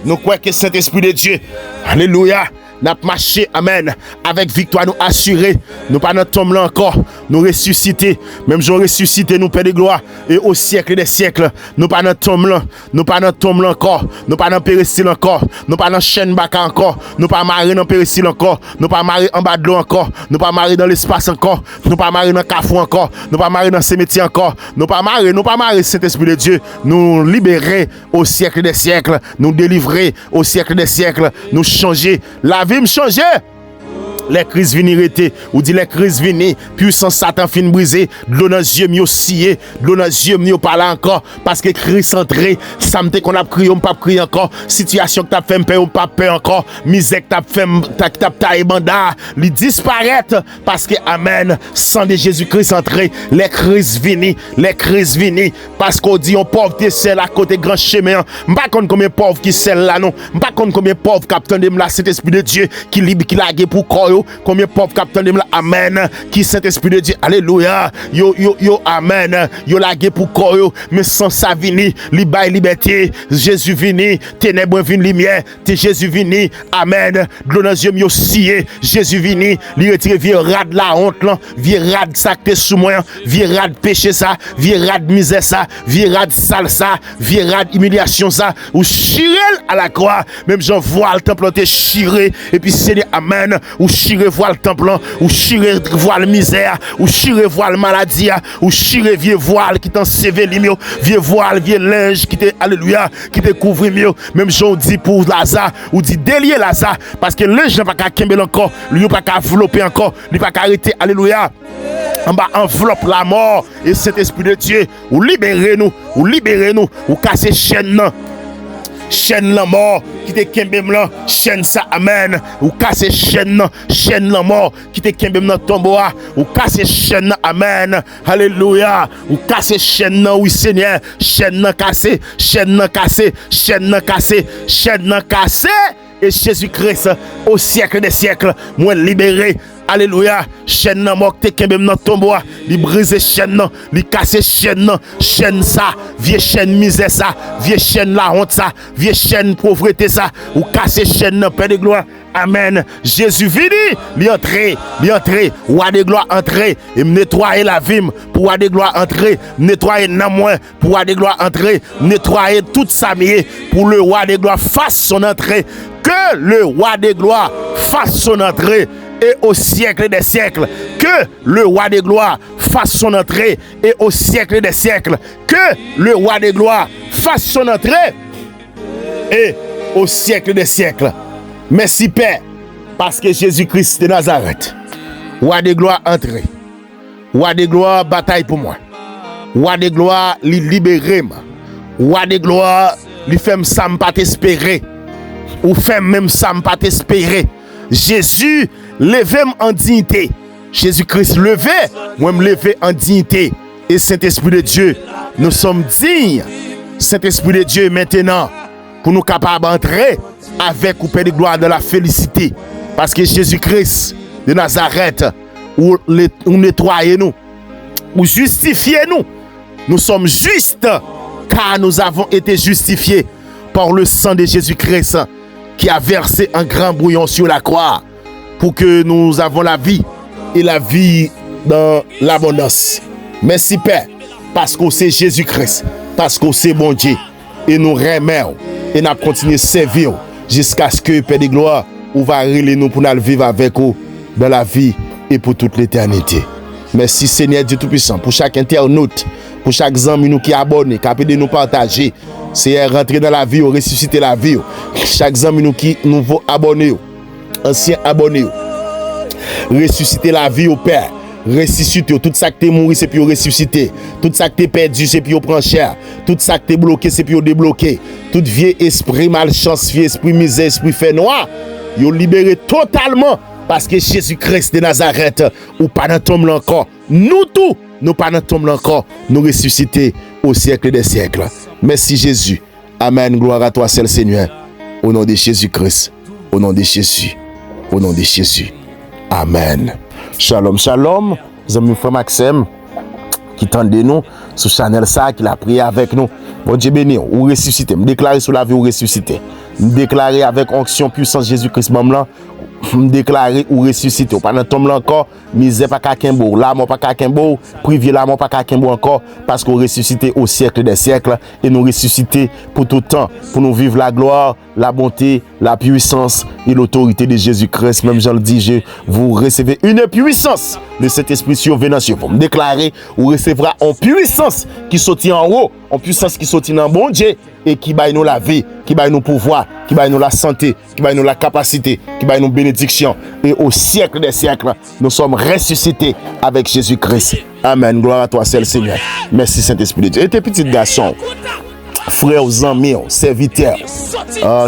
Nous croyons que Saint-Esprit de Dieu, alléluia, n'a marché, amen, avec victoire nous assurée. Nous pas dans tombe là encore, nous ressusciter. Même j'en ressuscité, nous Père de gloire. Et au siècle des siècles, nous pas dans tombe là, nous pas dans tombe là encore, nous pas dans péristyle encore, nous pas dans chaîne baka encore, nous pas marrer dans péristyle encore, nous pas marrer en bas de l'eau encore, nous pas marrer dans l'espace encore, nous pas marrer dans cafou encore, nous pas marrer dans cimetière encore, nous pas marrer Saint-Esprit de Dieu, nous libérer au siècle des siècles, nous délivrer au siècle des siècles, nous changer la vie me changer. Les crises viennent arrêter, ou dit les crises viennent, puissance Satan fin brisé, de l'eau dans les yeux m'yo scié, de l'eau dans les yeux m'yo parler encore, parce que crise entrée, samedi qu'on a crié, on pas crié encore, situation que t'as fait peur, on pas peur encore, misère que t'as fait, t'as taillé banda, li disparaître, parce que amen, sang de Jésus-Christ entré, les crises viennent, parce qu'on dit on pauvreté celle à côté grand chemin, m'pas connait combien pauvre qui celle là non, m'pas connait combien pauvre capitaine de la Saint-Esprit de Dieu qui libre qui lague pour corps. Combien pauvres capitaine de amen qui Saint-Esprit de Dieu alléluia yo amen yo lagué pour corps mais sans ça vini li bay liberté Jésus vini ténèbres vini lumière Jésus vini amen de dans yeux yo scié Jésus vini li retire vieux rad la honte là vieux rad ça que sous moi vieux rad péché ça vieux rad misère ça vieux rad sale ça vieux rad humiliation ça ou chirel à la croix même j'en vois le temple te chiré et puis c'est amen ou chire voir le temple, ou chire voir la misère, ou chire voir la maladie, ou chire vieux voile qui t'ensevelit limio, vieux voile, vieux linge qui te, alléluia, qui te couvre mieux. Même j'en dis pour Lazare, ou dit délier Lazare, parce que le linge n'a pas qu'à kembel encore, lui n'a pas qu'à envelopper encore, lui n'a pas qu'à arrêter, alléluia. En bas enveloppe la mort, et cet esprit de Dieu, ou libérez-nous, ou cassez chaîne. Chaîne la mort qui te kembem là chaîne ça amen ou casser chaîne la mort qui te kembem dans tombeau ou casser chaîne amen alléluia ou casser chaîne oui Seigneur chaîne cassé et Jésus-Christ au siècle des siècles moi libéré. Alléluia, chaîne nan mort te kembem nan tombeau, li brise chaîne nan, li casse chaîne ça, vieux chaîne misère ça, vieux chaîne la honte ça, vieux chaîne pauvreté ça, ou casse chaîne nan Père de gloire. Amen. Jésus vini, li entrer, roi de gloire entrer et me nettoyer la vie pour roi de gloire entrer, nettoyer nan moi pour roi de gloire entrer, nettoyer toute sa mienne pour le roi de gloire fasse son entrée. Que le roi de gloire fasse son entrée. Et au siècle des siècles, que le roi de gloire fasse son entrée. Et au siècle des siècles, que le roi de gloire fasse son entrée. Et au siècle des siècles. Merci Père, parce que Jésus-Christ de Nazareth, roi de gloire entré. Roi de gloire bataille pour moi. Roi de gloire li libéré. Roi de gloire li fait ça pas t'espérer. Ou fait même ça pas t'espérer. Jésus, levez-moi en dignité. Jésus-Christ levé, moi me lever en dignité. Et Saint-Esprit de Dieu, nous sommes dignes. Saint-Esprit de Dieu, maintenant, pour nous capables d'entrer avec ou Père de gloire de la félicité. Parce que Jésus-Christ de Nazareth, ou nettoyez nous, ou justifiez nous. Nous sommes justes, car nous avons été justifiés par le sang de Jésus-Christ qui a versé un grand bouillon sur la croix pour que nous avons la vie et la vie dans l'abondance. Merci Père, parce que c'est Jésus-Christ, parce que c'est bon Dieu, et nous remercions et nous continuons à servir jusqu'à ce que Père de gloire, ou va relever nous pour nous vivre avec vous dans la vie et pour toute l'éternité. Merci Seigneur Dieu Tout-Puissant, pour chaque internaute, pour chaque ami nous qui est abonné, qui a pu nous partager. C'est rentrer dans la vie, ressusciter la vie. Chaque ami nous qui nouveau abonné, ancien abonné, ressusciter la vie au Père. Ressusciter, tout ça qui est mort, c'est puis ressusciter. Tout ça qui est perdu, c'est puis prendre cher. Tout ça qui est bloqué, c'est puis débloquer. Tout vieux esprit malchance, vieux esprit misère, esprit fait noir, ils ont libéré totalement. Parce que Jésus-Christ de Nazareth, ou pas dans tombe encore, nous tous, nous pas dans tombe encore, nous ressusciter au siècle des siècles. Merci Jésus. Amen. Gloire à toi, seul Seigneur. Au nom de Jésus-Christ. Au nom de Jésus. Au nom de Jésus. Amen. Shalom, shalom. Zami frère Maxime qui tendez nous sur channel ça, qui l'a prié avec nous. Bon Dieu béni, ou ressusciter. Me déclarer sur la vie ou ressusciter. Me déclarer avec onction, puissance Jésus-Christ, même là. Me déclarer ou ressusciter. Pendant tombe là encore, misère pas kakembo, l'amour pas kakembo, privé l'amour pas kakembo encore, parce qu'on ressuscité au siècle des siècles et nous ressuscité pour tout temps, pour nous vivre la gloire, la bonté, la puissance et l'autorité de Jésus-Christ. Même Jean le dit, vous recevez une puissance de cet esprit survenant sur vous. Me déclarer ou recevra en puissance qui sortit en haut, en puissance qui sortit dans bon Dieu et qui baille nous la vie, qui baille nous pouvoir, qui baille nous la santé, qui baille nous la capacité, qui baille nous bénédiction. Et au siècle des siècles, nous sommes ressuscités avec Jésus-Christ. Amen. Gloire à toi, seul Seigneur. Merci Saint-Esprit de Dieu. Et tes petits garçons, frères, amis, serviteurs,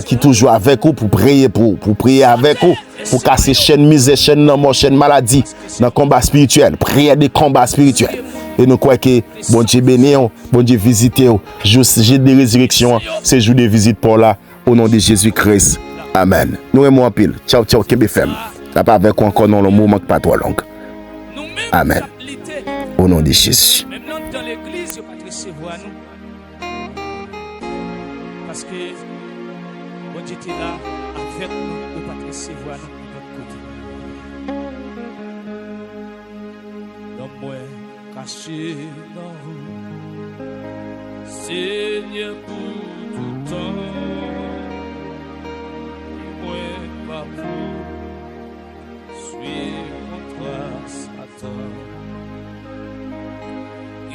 qui toujours avec vous pour prier, pour prier avec vous, pour casser chaîne misère, chaîne mort, chaîne maladie, dans le combat spirituel, prier des combats spirituels. Et nous croyons que bon Dieu béni, bon Dieu visite, jour de résurrection, c'est jour de visite pour là, au nom de Jésus-Christ. Amen. Nous aimons en pile. Ciao, ciao, KBFM. Ça pas avec encore dans le moment pas trop long. Amen. Au nom de Jésus. Même dans l'église, il ne pas recevoir nous. Parce que bon Dieu était là avec nous, il ne pas recevoir nous de notre côté. Donc moi, caché dans vous, Seigneur pour tout temps. Et moi, pas pour suivre contre Satan.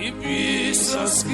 Et puis, ça se